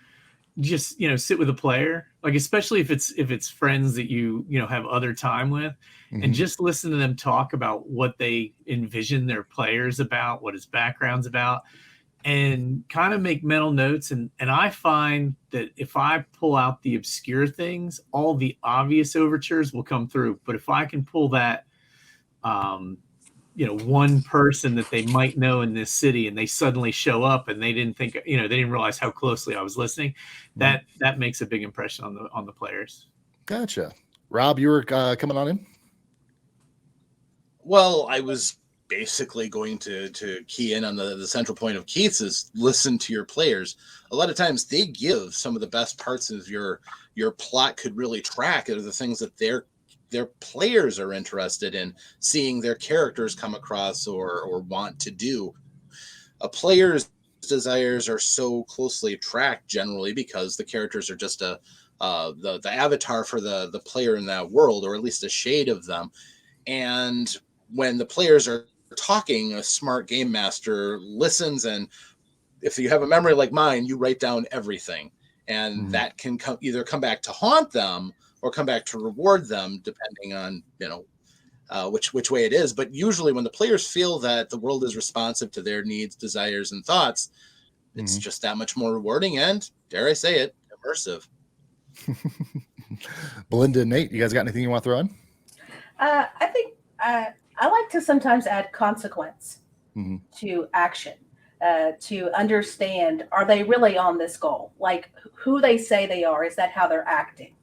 just sit with a player, like especially if it's friends that you have other time with, and just listen to them talk about what they envision their players about, what his background's about, and kind of make mental notes. And I find that if I pull out the obscure things, all the obvious overtures will come through. But if I can pull that one person that they might know in this city and they suddenly show up and they didn't think, they didn't realize how closely I was listening, that makes a big impression on the players. Gotcha. Rob, you were coming on in? Well, I was basically going to key in on the central point of Keith's is listen to your players. A lot of times they give some of the best parts of your plot could really track are the things that their players are interested in seeing their characters come across or want to do. A player's desires are so closely tracked generally because the characters are just the avatar for the player in that world, or at least a shade of them. And when the players are talking, a smart game master listens, and if you have a memory like mine, you write down everything, and that can either come back to haunt them or come back to reward them, depending on which way it is. But usually when the players feel that the world is responsive to their needs, desires, and thoughts, it's just that much more rewarding and, dare I say it, immersive. Belinda and Nate, you guys got anything you want to throw in? I think I like to sometimes add consequence to action, to understand, are they really on this goal? Like who they say they are, is that how they're acting?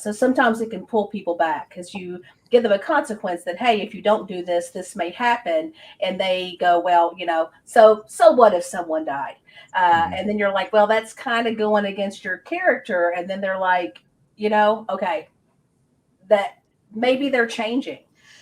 So sometimes it can pull people back because you give them a consequence that, hey, if you don't do this, this may happen. And they go, well, so what if someone died? And then you're like, well, that's kind of going against your character. And then they're like, okay, that maybe they're changing.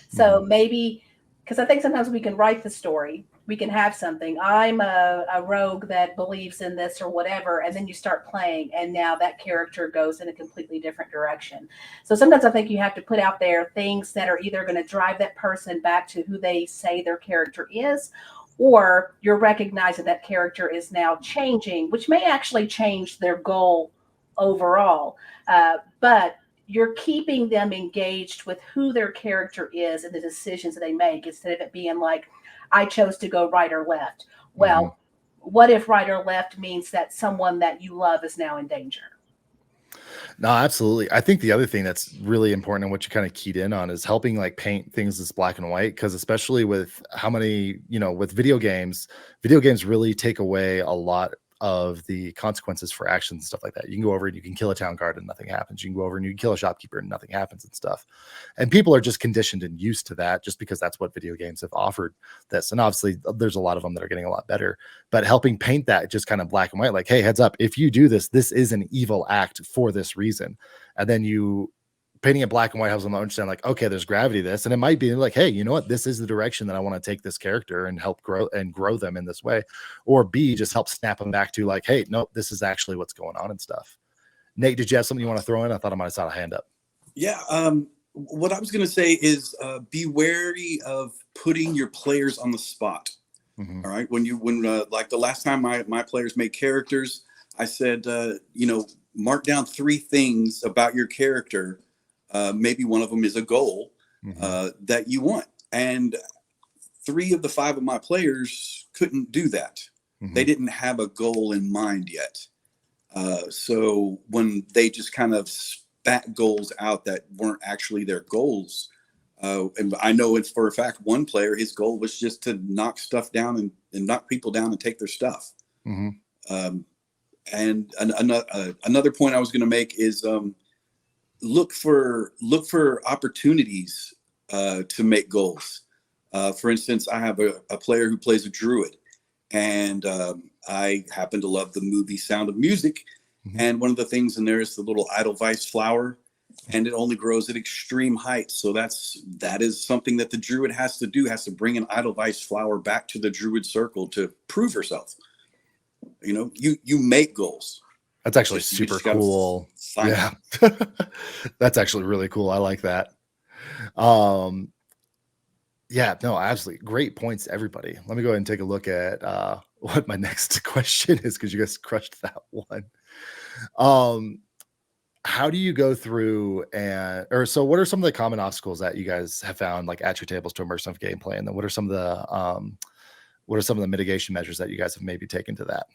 So maybe, because I think sometimes we can write the story, we can have something, I'm a rogue that believes in this or whatever, and then you start playing, and now that character goes in a completely different direction. So sometimes I think you have to put out there things that are either going to drive that person back to who they say their character is, or you're recognizing that character is now changing, which may actually change their goal overall. But you're keeping them engaged with who their character is and the decisions that they make, instead of it being like, I chose to go right or left. Well, what if right or left means that someone that you love is now in danger? No, absolutely. I think the other thing that's really important and what you kind of keyed in on is helping like paint things as black and white. Cause especially with how many, with video games really take away a lot of the consequences for actions and stuff like that. You can go over and you can kill a town guard and nothing happens. You can go over and you can kill a shopkeeper and nothing happens and stuff. And people are just conditioned and used to that just because that's what video games have offered this. And obviously there's a lot of them that are getting a lot better, but helping paint that just kind of black and white, like, hey, heads up, if you do this, this is an evil act for this reason. And then you painting it black and white helps them understand, like, okay, there's gravity to this. And it might be like, hey, you know what? This is the direction that I want to take this character and help grow them in this way. Or B, just help snap them back to like, hey, no, this is actually what's going on and stuff. Nate, did you have something you want to throw in? I thought I might have saw a hand up. Yeah. What I was going to say is be wary of putting your players on the spot. All right. When like the last time my players made characters, I said, mark down 3 things about your character. Maybe one of them is a goal that you want. And 3 of the 5 of my players couldn't do that. They didn't have a goal in mind yet. So when they just kind of spat goals out that weren't actually their goals, and I know it's for a fact, one player, his goal was just to knock stuff down and knock people down and take their stuff. And another point I was going to make is, look for opportunities to make goals. For instance, I have a player who plays a druid, and I happen to love the movie Sound of Music. And one of the things in there is the little Edelweiss flower, and it only grows at extreme heights. So that is something that the druid has to do, has to bring an Edelweiss flower back to the druid circle to prove herself. You make goals. That's actually super cool. Yeah. That's actually really cool. I like that. Yeah, no, absolutely. Great points, everybody. Let me go ahead and take a look at what my next question is, because you guys crushed that one. How do you go through so what are some of the common obstacles that you guys have found like at your tables to immersive gameplay? And then what are some of the mitigation measures that you guys have maybe taken to that?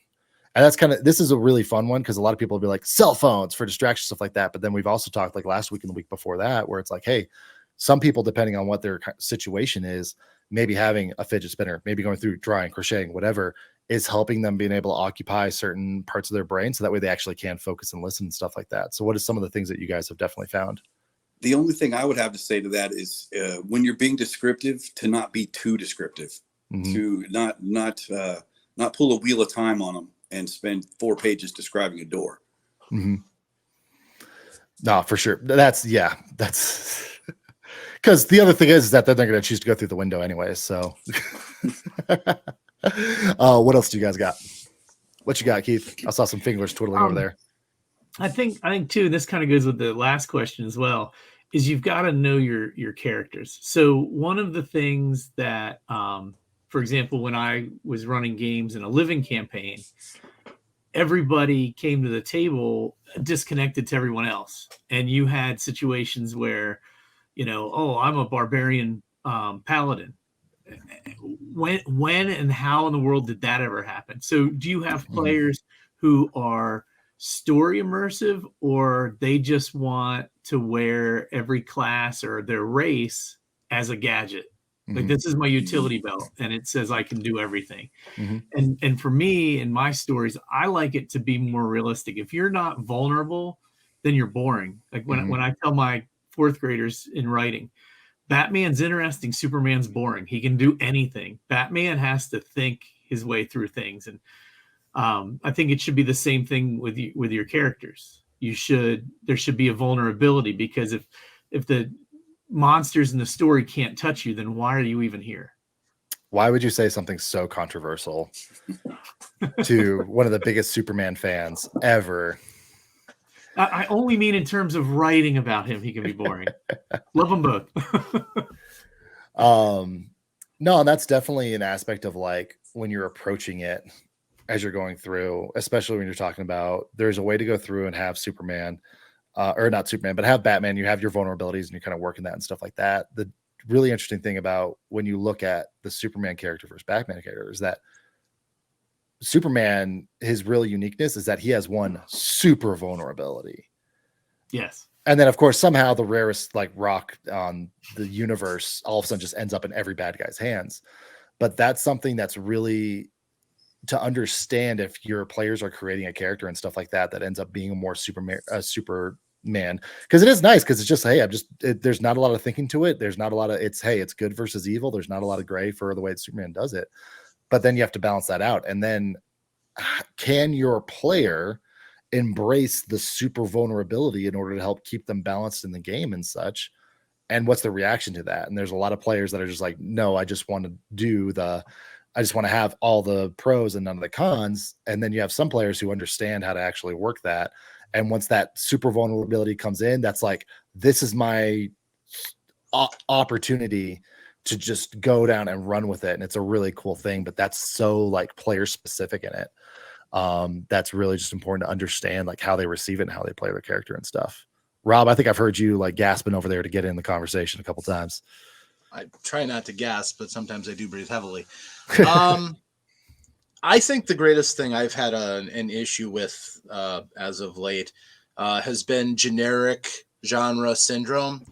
And this is a really fun one, because a lot of people will be like cell phones for distraction, stuff like that. But then we've also talked like last week and the week before that, where it's like, hey, some people, depending on what their situation is, maybe having a fidget spinner, maybe going through drawing, crocheting, whatever, is helping them being able to occupy certain parts of their brain. So that way they actually can focus and listen and stuff like that. So what are some of the things that you guys have definitely found? The only thing I would have to say to that is when you're being descriptive, to not be too descriptive, to not pull a wheel of time on them and spend 4 pages describing a door. No, for sure. That's because the other thing is that then they're going to choose to go through the window anyway. So what else do you guys got? What you got, Keith? I saw some fingers twiddling over there. I think too, this kind of goes with the last question as well, is you've got to know your characters. So one of the things that, for example, when I was running games in a living campaign, everybody came to the table disconnected to everyone else. And you had situations where, I'm a barbarian paladin. When and how in the world did that ever happen? So do you have players who are story immersive, or they just want to wear every class or their race as a gadget? Like, this is my utility belt and it says I can do everything. And for me, in my stories, I like it to be more realistic. If you're not vulnerable, then you're boring. Like when I tell my 4th graders in writing, Batman's interesting, Superman's boring. He can do anything. Batman has to think his way through things. And I think it should be the same thing with your characters. There should be a vulnerability, because if the monsters in the story can't touch you, then why are you even here? Why would you say something so controversial to one of the biggest Superman fans ever? I only mean in terms of writing about him. He can be boring. Love them both. No, that's definitely an aspect of like when you're approaching it as you're going through, especially when you're talking about there's a way to go through and have Superman or not Superman, but have Batman, you have your vulnerabilities and you're kind of working that and stuff like that. The really interesting thing about when you look at the Superman character versus Batman character is that Superman, his real uniqueness is that he has one super vulnerability. Yes. And then, of course, somehow the rarest like rock on the universe all of a sudden just ends up in every bad guy's hands. But that's something that's really to understand if your players are creating a character and stuff like that, that ends up being a more Superman. Because it is nice because it's just, hey, there's not a lot of thinking to it. There's not a lot of it's good versus evil. There's not a lot of gray for the way that Superman does it. But then you have to balance that out. And then can your player embrace the super vulnerability in order to help keep them balanced in the game and such? And what's the reaction to that? And there's a lot of players that are just like, no, I just want to have all the pros and none of the cons. And then you have some players who understand how to actually work that. And once that super vulnerability comes in, that's like, this is my opportunity to just go down and run with it. And it's a really cool thing, but that's so like player specific in it. That's really just important to understand like how they receive it and how they play their character and stuff. Rob, I think I've heard you like gasping over there to get in the conversation a couple times. I try not to gasp, but sometimes I do breathe heavily. I think the greatest thing I've had an issue with as of late has been generic genre syndrome,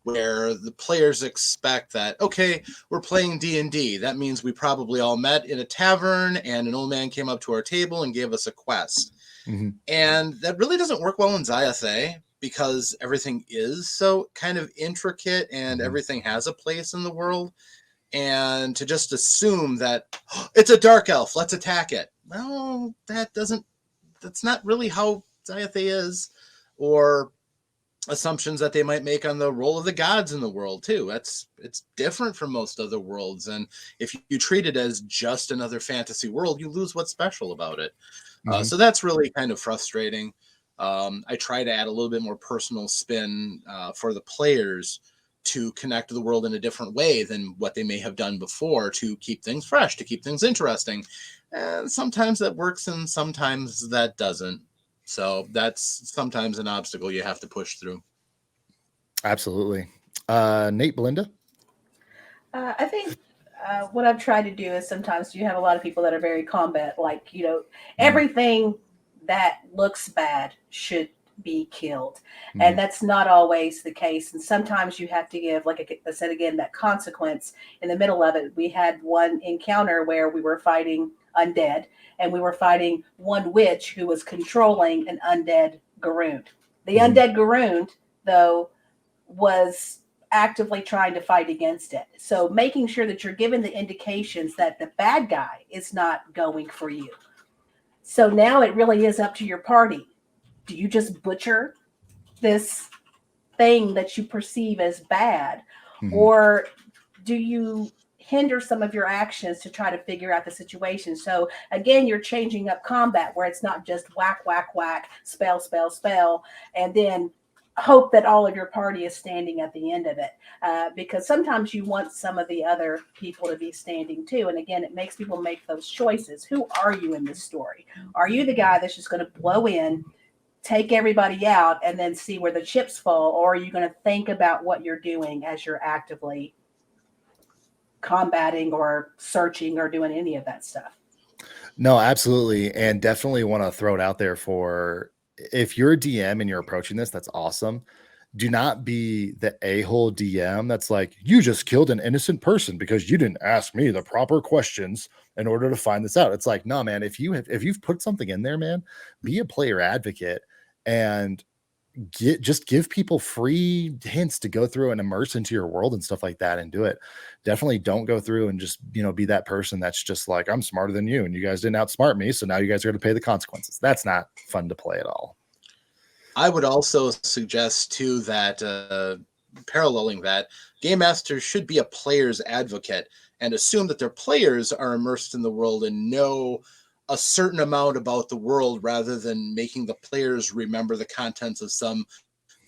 where the players expect that, okay, we're playing D&D. That means we probably all met in a tavern and an old man came up to our table and gave us a quest. Mm-hmm. And that really doesn't work well in Zyathé because everything is so kind of intricate and everything has a place in the world. And to just assume that it's a dark elf, let's attack it. Well, that's not really how Zyathé is, or assumptions that they might make on the role of the gods in the world too. It's different from most other worlds. And if you treat it as just another fantasy world, you lose what's special about it. So that's really kind of frustrating. I try to add a little bit more personal spin for the players to connect to the world in a different way than what they may have done before, to keep things fresh, to keep things interesting. And sometimes that works and sometimes that doesn't. So that's sometimes an obstacle you have to push through. Absolutely. Nate, Belinda? I think what I've tried to do is sometimes you have a lot of people that are very combat, like, everything that looks bad should be killed. And that's not always the case. And sometimes you have to give, like I said again, that consequence in the middle of it. We had one encounter where we were fighting undead, and we were fighting one witch who was controlling an undead Garoond. The undead Garoond, though, was actively trying to fight against it. So making sure that you're given the indications that the bad guy is not going for you. So now it really is up to your party. Do you just butcher this thing that you perceive as bad? Or do you hinder some of your actions to try to figure out the situation? So again, you're changing up combat where it's not just whack, whack, whack, spell, spell, spell, and then hope that all of your party is standing at the end of it. Because sometimes you want some of the other people to be standing too. And again, it makes people make those choices. Who are you in this story? Are you the guy that's just going to blow in, take everybody out, and then see where the chips fall? Or are you going to think about what you're doing as you're actively combating or searching or doing any of that stuff? No, absolutely. And definitely want to throw it out there for, if you're a DM and you're approaching this, that's awesome. Do not be the a-hole DM that's like, you just killed an innocent person because you didn't ask me the proper questions in order to find this out. It's like, no, man, if you've put something in there, man, be a player advocate and just give people free hints to go through and immerse into your world and stuff like that and do it. Definitely don't go through and just, be that person that's just like, I'm smarter than you and you guys didn't outsmart me, so now you guys are going to pay the consequences. That's not fun to play at all. I would also suggest too that paralleling that, game masters should be a player's advocate and assume that their players are immersed in the world and know a certain amount about the world, rather than making the players remember the contents of some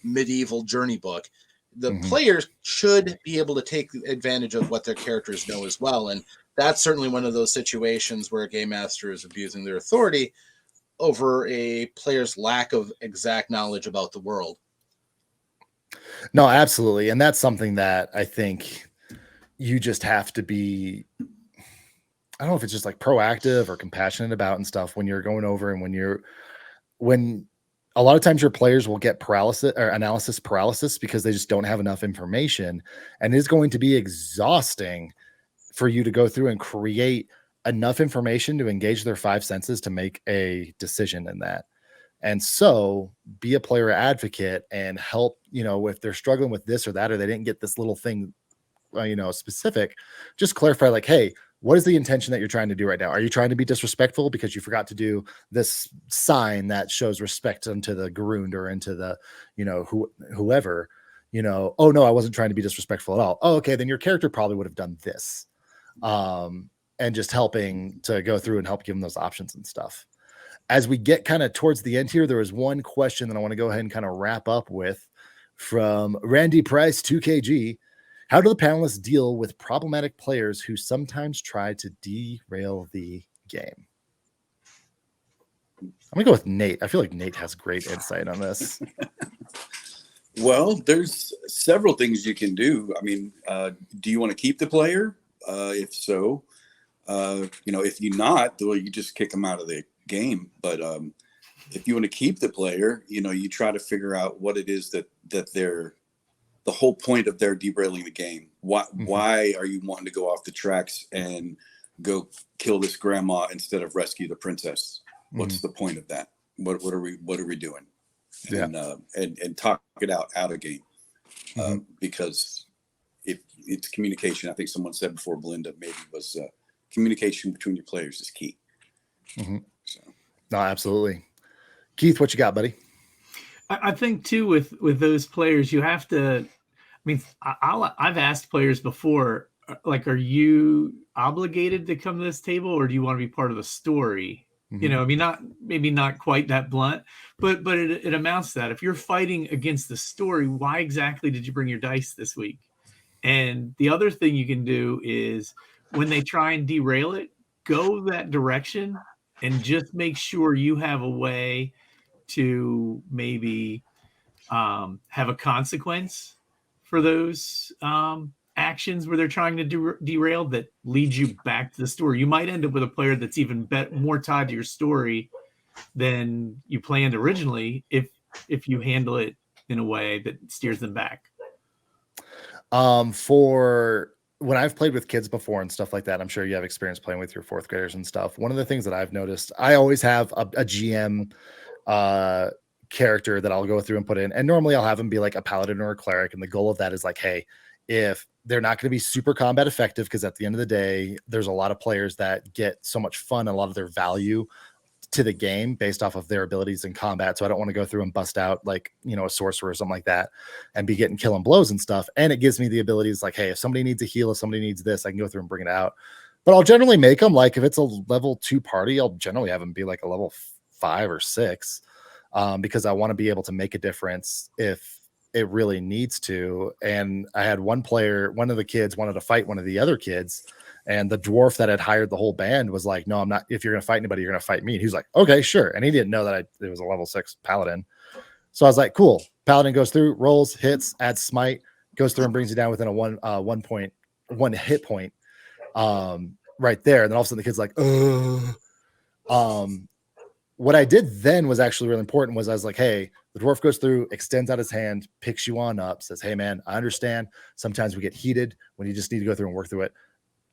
medieval journey book. The players should be able to take advantage of what their characters know as well. And that's certainly one of those situations where a game master is abusing their authority. over a player's lack of exact knowledge about the world. No, absolutely. And that's something that I think you just have to be, I don't know if it's just like proactive or compassionate about and stuff when you're going over and when a lot of times your players will get paralysis or analysis paralysis because they just don't have enough information, and it's going to be exhausting for you to go through and create enough information to engage their five senses to make a decision in that. And so be a player advocate and help, if they're struggling with this or that, or they didn't get this little thing, specific, just clarify like, hey, what is the intention that you're trying to do right now? Are you trying to be disrespectful because you forgot to do this sign that shows respect into the Garund or into the, whoever, oh no, I wasn't trying to be disrespectful at all. Oh, okay. Then your character probably would have done this. And just helping to go through and help give them those options and stuff. As we get kind of towards the end here, there is one question that I want to go ahead and kind of wrap up with from Randy Price, 2KG. How do the panelists deal with problematic players who sometimes try to derail the game? I'm going to go with Nate. I feel like Nate has great insight on this. Well, there's several things you can do. I mean, do you want to keep the player? If so, if you're not, well, you just kick them out of the game. But if you want to keep the player, you try to figure out what it is that they're, the whole point of their derailing the game. Why are you wanting to go off the tracks and go kill this grandma instead of rescue the princess? What's the point of that? What are we doing? And talk it out of game. Because it's communication. I think someone said before, Belinda maybe, was communication between your players is key. So. No, absolutely. Keith, what you got, buddy? I think too with those players, you have to. I mean, I've asked players before, like, are you obligated to come to this table, or do you want to be part of the story? I mean, maybe not quite that blunt, but it amounts to that. If you're fighting against the story, why exactly did you bring your dice this week? And the other thing you can do is when they try and derail it, go that direction and just make sure you have a way to maybe have a consequence for those actions where they're trying to derail that leads you back to the story. You might end up with a player that's even more tied to your story than you planned originally if you handle it in a way that steers them back. For when I've played with kids before and stuff like that, I'm sure you have experience playing with your fourth graders and stuff. One of the things that I've noticed, I always have a GM character that I'll go through and put in. And normally I'll have them be like a paladin or a cleric. And the goal of that is like, hey, if they're not going to be super combat effective, because at the end of the day, there's a lot of players that get so much fun, a lot of their value to the game based off of their abilities in combat. So I don't want to go through and bust out like, a sorcerer or something like that and be getting killing blows and stuff. And it gives me the abilities like, hey, if somebody needs a heal, if somebody needs this, I can go through and bring it out. But I'll generally make them like, if it's a level 2 party, I'll generally have them be like a level 5 or 6. Because I want to be able to make a difference if it really needs to. And I had one player, one of the kids wanted to fight one of the other kids, and the dwarf that had hired the whole band was like, no, I'm not. If you're going to fight anybody, you're going to fight me. And he was like, okay, sure. And he didn't know that it was a level 6 paladin. So I was like, cool. Paladin goes through, rolls, hits, adds smite, goes through and brings you down within a one hit point right there. And then all of a sudden the kid's like, what I did then was actually really important. Was I was like, hey, the dwarf goes through, extends out his hand, picks you on up, says, hey man, I understand. Sometimes we get heated when you just need to go through and work through it.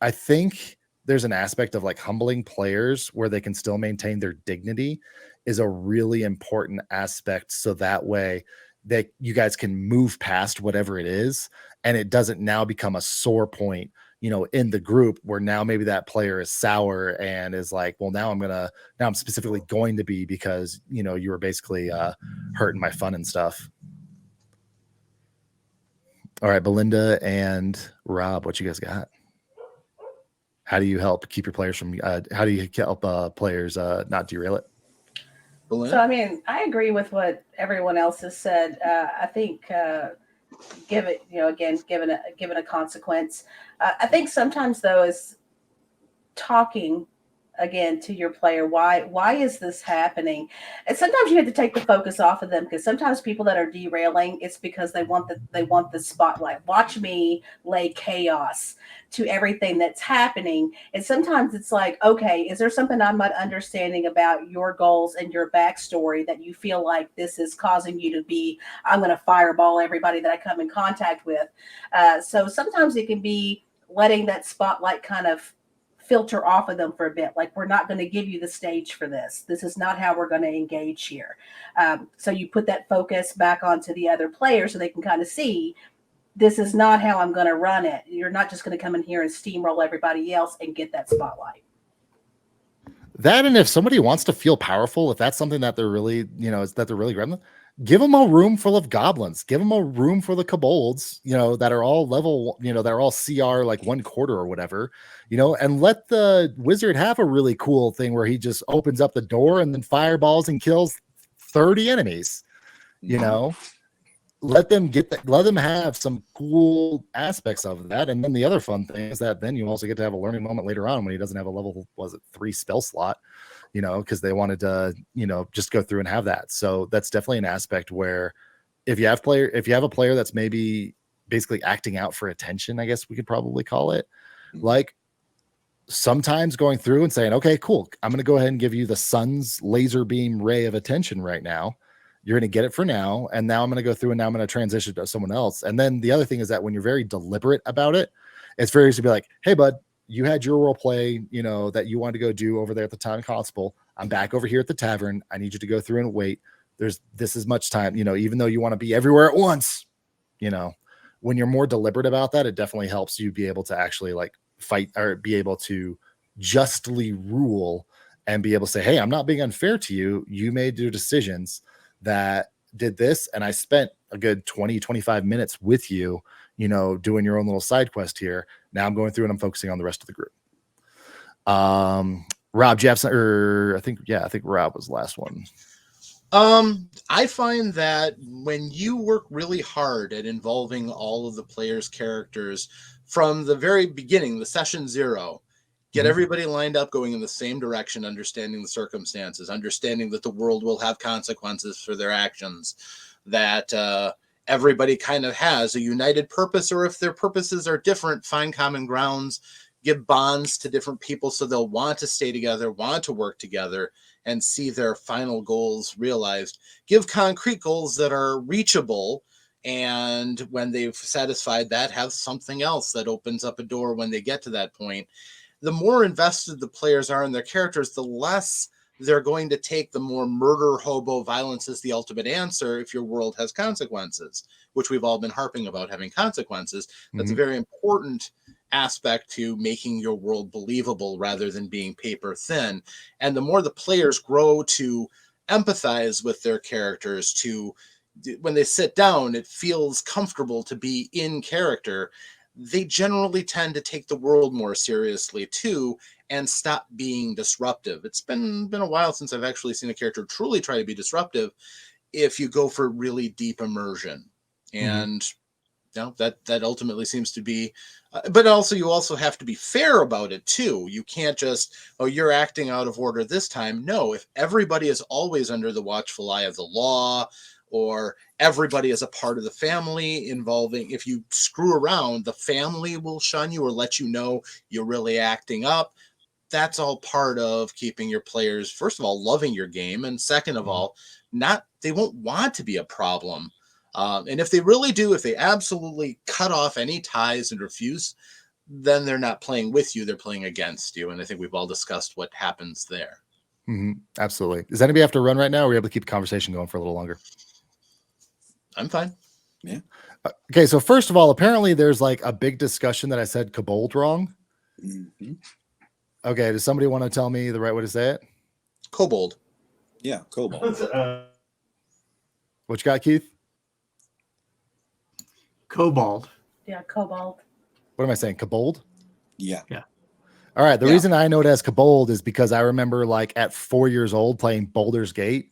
I think there's an aspect of like humbling players where they can still maintain their dignity is a really important aspect. So that way that you guys can move past whatever it is. And it doesn't now become a sore point, in the group where now maybe that player is sour and is like, well, now I'm specifically going to be because, you were basically hurting my fun and stuff. All right, Belinda and Rob, what you guys got? How do you help keep your players from, how do you help players not derail it? Belinda? So, I mean, I agree with what everyone else has said. I think give it, again, given a consequence. I think sometimes though is talking again to your player, why is this happening? And sometimes you have to take the focus off of them, because sometimes people that are derailing, it's because they want the spotlight. Watch me lay chaos to everything that's happening. And sometimes it's like, okay, is there something I'm not understanding about your goals and your backstory that you feel like this is causing you to be, I'm going to fireball everybody that I come in contact with. So sometimes it can be letting that spotlight kind of filter off of them for a bit. Like, we're not going to give you the stage for this. This is not how we're going to engage here. So you put that focus back onto the other players so they can kind of see, this is not how I'm going to run it. You're not just going to come in here and steamroll everybody else and get that spotlight. That, and if somebody wants to feel powerful, if that's something that they're really, that they're really grabbing, give them a room full of goblins. Give them a room for the kobolds, that are all level, that are all CR like 1/4 or whatever, and let the wizard have a really cool thing where he just opens up the door and then fireballs and kills 30 enemies. Let them let them have some cool aspects of that. And then the other fun thing is that then you also get to have a learning moment later on when he doesn't have a level, 3 spell slot, because they wanted to, just go through and have that. So that's definitely an aspect where if you have a player that's maybe basically acting out for attention, I guess we could probably call it, like sometimes going through and saying, okay, cool, I'm going to go ahead and give you the sun's laser beam ray of attention right now. You're going to get it for now. And now I'm going to go through and now I'm going to transition to someone else. And then the other thing is that when you're very deliberate about it, it's very easy to be like, hey, bud, you had your role play, that you wanted to go do over there at the town constable. I'm back over here at the tavern. I need you to go through and wait. This is much time, even though you want to be everywhere at once, when you're more deliberate about that, it definitely helps you be able to actually like fight or be able to justly rule and be able to say, hey, I'm not being unfair to you. You made your decisions that did this, and I spent a good 20-25 minutes with you, doing your own little side quest here. Now I'm going through and I'm focusing on the rest of the group. Rob Jepson, or I think Rob was the last one. I find that when you work really hard at involving all of the players' characters from the very beginning, the session 0, get everybody lined up going in the same direction, understanding the circumstances, understanding that the world will have consequences for their actions, that everybody kind of has a united purpose, or if their purposes are different, find common grounds, give bonds to different people so they'll want to stay together, want to work together, and see their final goals realized. Give concrete goals that are reachable, and when they've satisfied that, have something else that opens up a door when they get to that point. The more invested the players are in their characters, the less they're going to take the more murder, hobo, violence is the ultimate answer if your world has consequences, which we've all been harping about, having consequences. That's a very important aspect to making your world believable rather than being paper thin. And the more the players grow to empathize with their characters, when they sit down, it feels comfortable to be in character. They generally tend to take the world more seriously too and stop being disruptive. It's been a while since I've actually seen a character truly try to be disruptive if you go for really deep immersion. And that ultimately seems to be, but also you also have to be fair about it too. You can't just, you're acting out of order this time. No, if everybody is always under the watchful eye of the law, or everybody is a part of the family involving, if you screw around, the family will shun you or let you know you're really acting up. That's all part of keeping your players, first of all, loving your game. And second of all, they won't want to be a problem. And if they really do, if they absolutely cut off any ties and refuse, then they're not playing with you, they're playing against you. And I think we've all discussed what happens there. Absolutely. Does anybody have to run right now? Or are we able to keep the conversation going for a little longer? I'm fine. Yeah. Okay, so first of all, apparently there's like a big discussion that I said kobold wrong. Okay, does somebody want to tell me the right way to say it? Kobold. Yeah, kobold. What you got, Keith? Kobold. Yeah, kobold. What am I saying? Kobold? Yeah. All right. The reason I know it as kobold is because I remember like at 4 years old playing Baldur's Gate,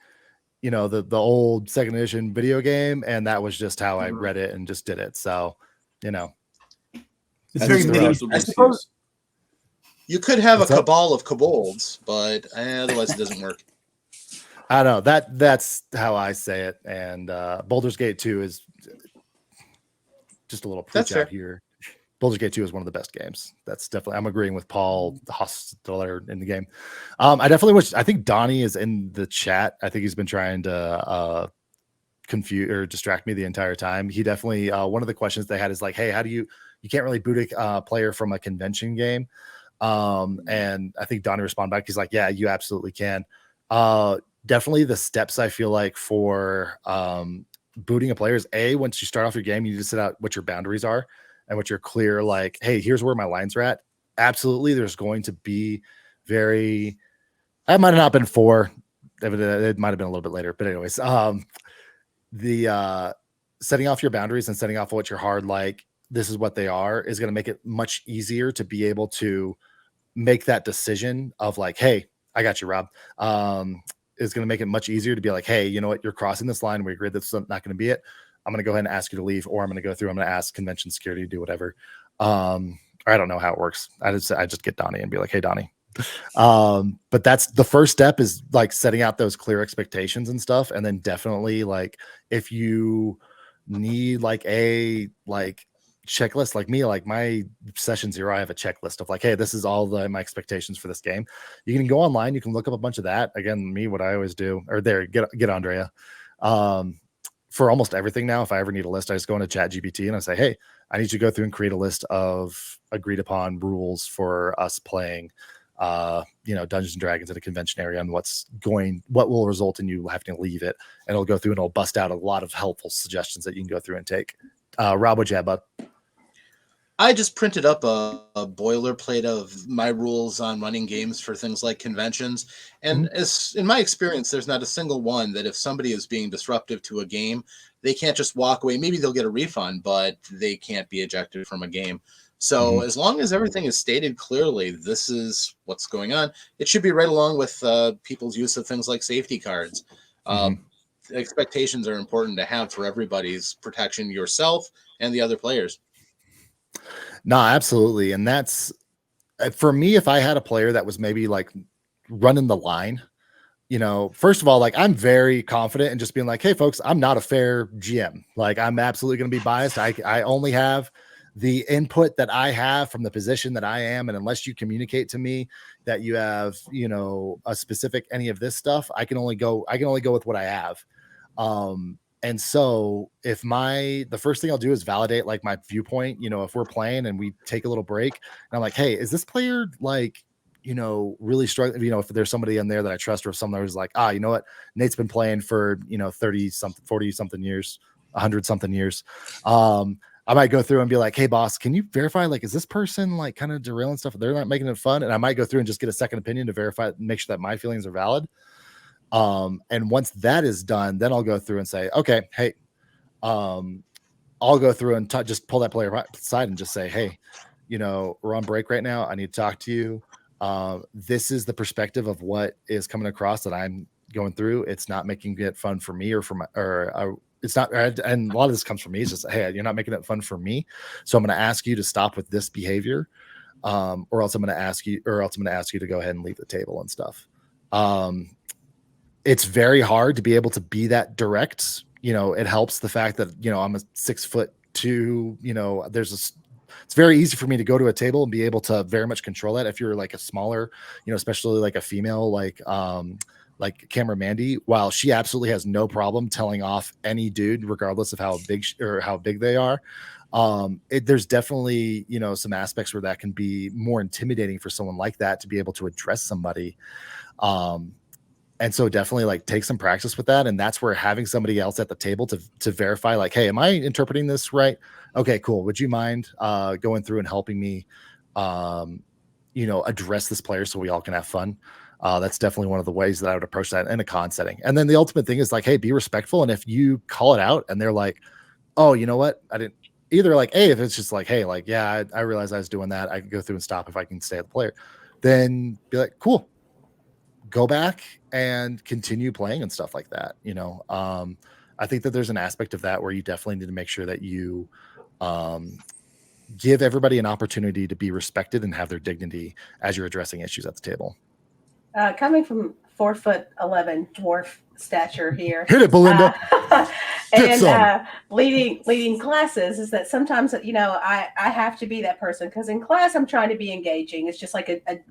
the old second edition video game, and that was just how I read it and just did it. So, it's very medieval. You could have What's a up? cabal of kobolds, but otherwise it doesn't work. I don't know, that's how I say it. And Baldur's Gate 2 is just a little That's preach out fair. here. Baldur's Gate 2 is one of the best games. That's definitely, I'm agreeing with Paul Hostler in the game. I definitely wish, I think Donnie is in the chat. I think he's been trying to confuse or distract me the entire time. He definitely, one of the questions they had is like, hey, how do you can't really boot a player from a convention game. And I think Donnie responded back. He's like, yeah, you absolutely can. Definitely the steps I feel like for booting a player is once you start off your game, you need to set out what your boundaries are and what you're clear, like, hey, here's where my lines are at. Absolutely, there's going to be that might have not been 4. It might have been a little bit later, but anyways, the setting off your boundaries and setting off what your hard, like, this is what they are, is going to make it much easier to be able to make that decision of like, hey, I got you, Rob. Is going to make it much easier to be like, hey, you know what, you're crossing this line. We agreed that's not going to be it. I'm going to go ahead and ask you to leave, or I'm going to ask convention security to do whatever. I don't know how it works. I just get Donnie and be like, hey, Donnie. But that's the first step, is like setting out those clear expectations and stuff. And then definitely, like, if you need like a checklist, like me, like my session 0, I have a checklist of like, hey, this is all my expectations for this game. You can go online, you can look up a bunch of that. Again, what I always do, or get Andrea. For almost everything now, if I ever need a list, I just go into ChatGPT and I say, hey, I need you to go through and create a list of agreed upon rules for us playing Dungeons and Dragons at a convention area, and what will result in you having to leave it. And it'll go through and it'll bust out a lot of helpful suggestions that you can go through and take. Rob, what'd you have, bud? I just printed up a boilerplate of my rules on running games for things like conventions. And as in my experience, there's not a single one that if somebody is being disruptive to a game, they can't just walk away. Maybe they'll get a refund, but they can't be ejected from a game. So as long as everything is stated clearly, this is what's going on, it should be right along with people's use of things like safety cards. Expectations are important to have for everybody's protection, yourself and the other players. No, absolutely. And that's, for me, if I had a player that was maybe like running the line, first of all, like, I'm very confident in just being like, hey folks, I'm not a fair GM. Like, I'm absolutely going to be biased. I only have the input that I have from the position that I am. And unless you communicate to me that you have, a specific, any of this stuff, I can only go with what I have. And so if the first thing I'll do is validate like my viewpoint, if we're playing and we take a little break and I'm like, hey, is this player like, really struggling, if there's somebody in there that I trust, or someone who's like, you know what, Nate's been playing for, 30 something, 40 something years, 100 something years. I might go through and be like, hey boss, can you verify, like, is this person like kind of derailing stuff? They're not making it fun. And I might go through and just get a second opinion to verify, make sure that my feelings are valid. And once that is done, then I'll go through and say, okay, hey, I'll go through and just pull that player aside and just say, hey, we're on break right now. I need to talk to you. This is the perspective of what is coming across that I'm going through. It's not making it fun for me it's not. And a lot of this comes from me. It's just, hey, you're not making it fun for me. So I'm going to ask you to stop with this behavior. Or else I'm going to ask you to go ahead and leave the table and stuff. It's very hard to be able to be that direct. It helps the fact that, I'm a 6'2", it's very easy for me to go to a table and be able to very much control that. If you're like a smaller, especially like a female, like Camera Mandy, while she absolutely has no problem telling off any dude, regardless of how big they are. There's definitely, some aspects where that can be more intimidating for someone like that to be able to address somebody. And so definitely like take some practice with that. And that's where having somebody else at the table to verify, like, hey, am I interpreting this right? Okay, cool. Would you mind going through and helping me, address this player so we all can have fun? That's definitely one of the ways that I would approach that in a con setting. And then the ultimate thing is like, hey, be respectful. And if you call it out and they're like, oh, you know what? I didn't either. Like, hey, if it's just like, hey, like, yeah, I realized I was doing that. I can go through and stop if I can stay at the player. Then be like, cool. Go back and continue playing and stuff like that. I think that there's an aspect of that where you definitely need to make sure that you give everybody an opportunity to be respected and have their dignity as you're addressing issues at the table. Coming from 4'11" dwarf stature here. Hit it, Belinda. And leading classes is that sometimes, you know, I have to be that person, because in class I'm trying to be engaging. It's just like a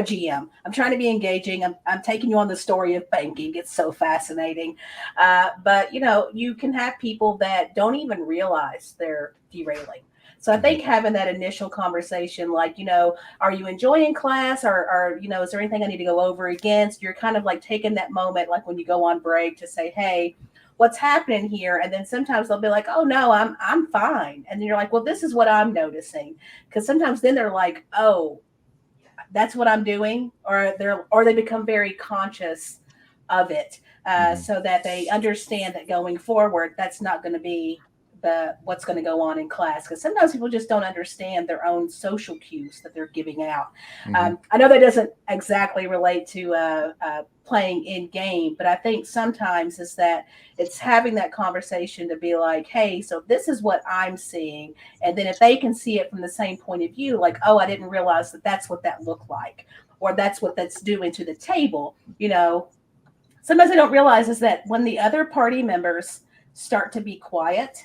GM. I'm trying to be engaging. I'm taking you on the story of banking. It's so fascinating. But, you know, you can have people that don't even realize they're derailing. So I think having that initial conversation, like, you know, are you enjoying class, or, you know, is there anything I need to go over against? You're kind of like taking that moment, like when you go on break, to say, hey, what's happening here? And then sometimes they'll be like, oh no, I'm fine. And then you're like, well, this is what I'm noticing. Because sometimes then they're like, oh, that's what I'm doing, or they become very conscious of it, so that they understand that going forward, that's not going to be what's going to go on in class. Because sometimes people just don't understand their own social cues that they're giving out. I know that doesn't exactly relate to playing in game, but I think sometimes is that it's having that conversation to be like, hey, so this is what I'm seeing. And then if they can see it from the same point of view, like, oh, I didn't realize that that's what that looked like, or that's what that's doing to the table. You know, sometimes I don't realize is that when the other party members start to be quiet,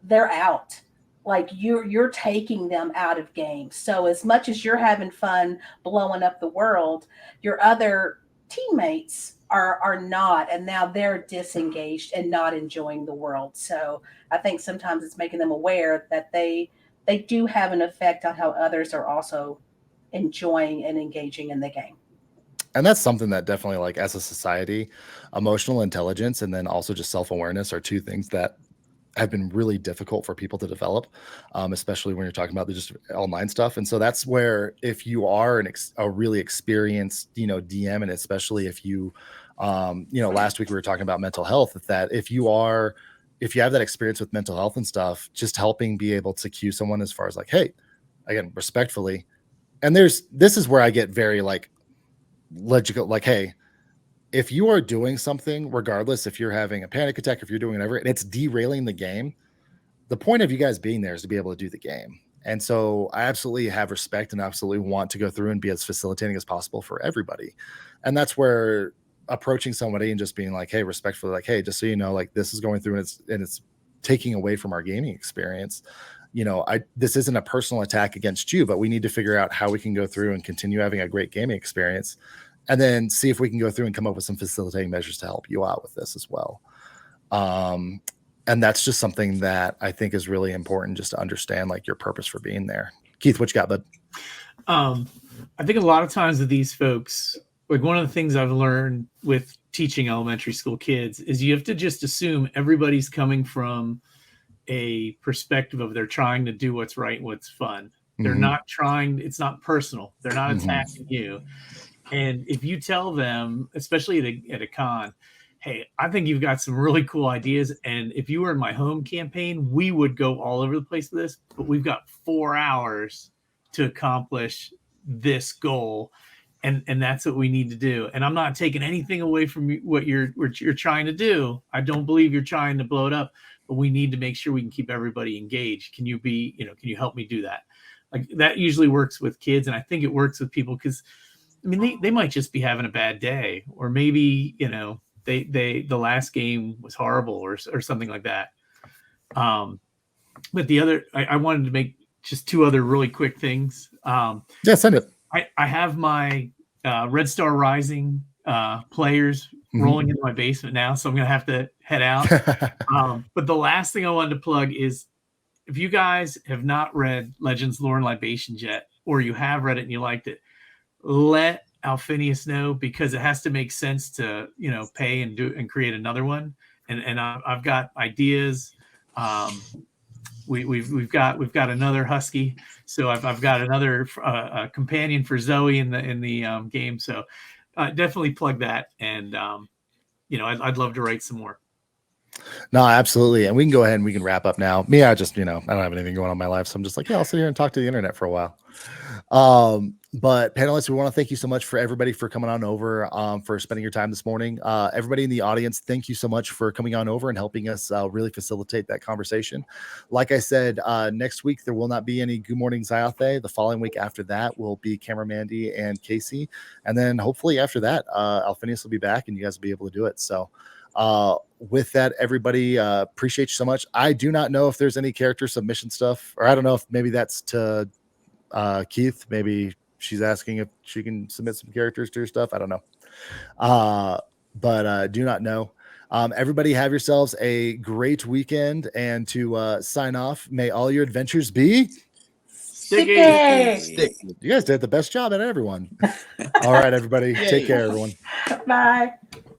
they're out. Like you're taking them out of games. So as much as you're having fun blowing up the world, your other teammates are not, and now they're disengaged and not enjoying the world. So I think sometimes it's making them aware that they do have an effect on how others are also enjoying and engaging in the game. And that's something that definitely, like, as a society, emotional intelligence and then also just self-awareness are two things that have been really difficult for people to develop, especially when you're talking about the just online stuff. And so that's where, if you are a really experienced, you know, DM, and especially if you, you know, last week we were talking about mental health, that if you have that experience with mental health and stuff, just helping be able to cue someone as far as like, hey, again, respectfully. And this is where I get very like logical, like, hey, if you are doing something, regardless if you're having a panic attack, if you're doing whatever, and it's derailing the game, the point of you guys being there is to be able to do the game. And so I absolutely have respect and absolutely want to go through and be as facilitating as possible for everybody. And that's where approaching somebody and just being like, hey, respectfully, like, hey, just so you know, like, this is going through and it's taking away from our gaming experience. You know, this isn't a personal attack against you, but we need to figure out how we can go through and continue having a great gaming experience, and then see if we can go through and come up with some facilitating measures to help you out with this as well. And that's just something that I think is really important, just to understand like your purpose for being there. Keith, what you got, bud? I think a lot of times with these folks, like, one of the things I've learned with teaching elementary school kids is you have to just assume everybody's coming from a perspective of they're trying to do what's right and what's fun. They're not trying, it's not personal. They're not attacking you. And if you tell them, especially at a con, hey, I think you've got some really cool ideas, and if you were in my home campaign, we would go all over the place with this, but we've got 4 hours to accomplish this goal, and that's what we need to do. And I'm not taking anything away from what you're trying to do. I don't believe you're trying to blow it up, but we need to make sure we can keep everybody engaged. Can you help me do that? Like, that usually works with kids, and I think it works with people because, I mean, they might just be having a bad day, or maybe, you know, the last game was horrible or something like that. But I wanted to make just 2 other really quick things. Yeah, send it. I have my Red Star Rising players rolling into my basement now, so I'm going to have to head out. But the last thing I wanted to plug is, if you guys have not read Legends, Lore, and Libations yet, or you have read it and you liked it, let Alphinius know, because it has to make sense to, you know, pay and create another one. And I've got ideas. We've got another husky, so I've got another companion for Zoe in the game. So definitely plug that, and you know, I'd love to write some more. No, absolutely. And we can go ahead and we can wrap up now. Me, I just, you know, I don't have anything going on in my life, so I'm just like, yeah, I'll sit here and talk to the internet for a while. But panelists, we want to thank you so much for everybody for coming on over, for spending your time this morning. Everybody in the audience, thank you so much for coming on over and helping us really facilitate that conversation. Like I said, next week there will not be any Goo Morning Zyathé. The following week after that will be Camera Mandy and Casey, and then hopefully after that, Alphinius will be back and you guys will be able to do it. So with that, everybody, appreciate you so much. I do not know if there's any character submission stuff, or I don't know if maybe that's to Keith. Maybe she's asking if she can submit some characters to her stuff. I don't know. But do not know. Everybody have yourselves a great weekend, and to sign off, may all your adventures be Sticky. Sticky. You guys did the best job at everyone. All right, everybody. Take care, everyone. Bye.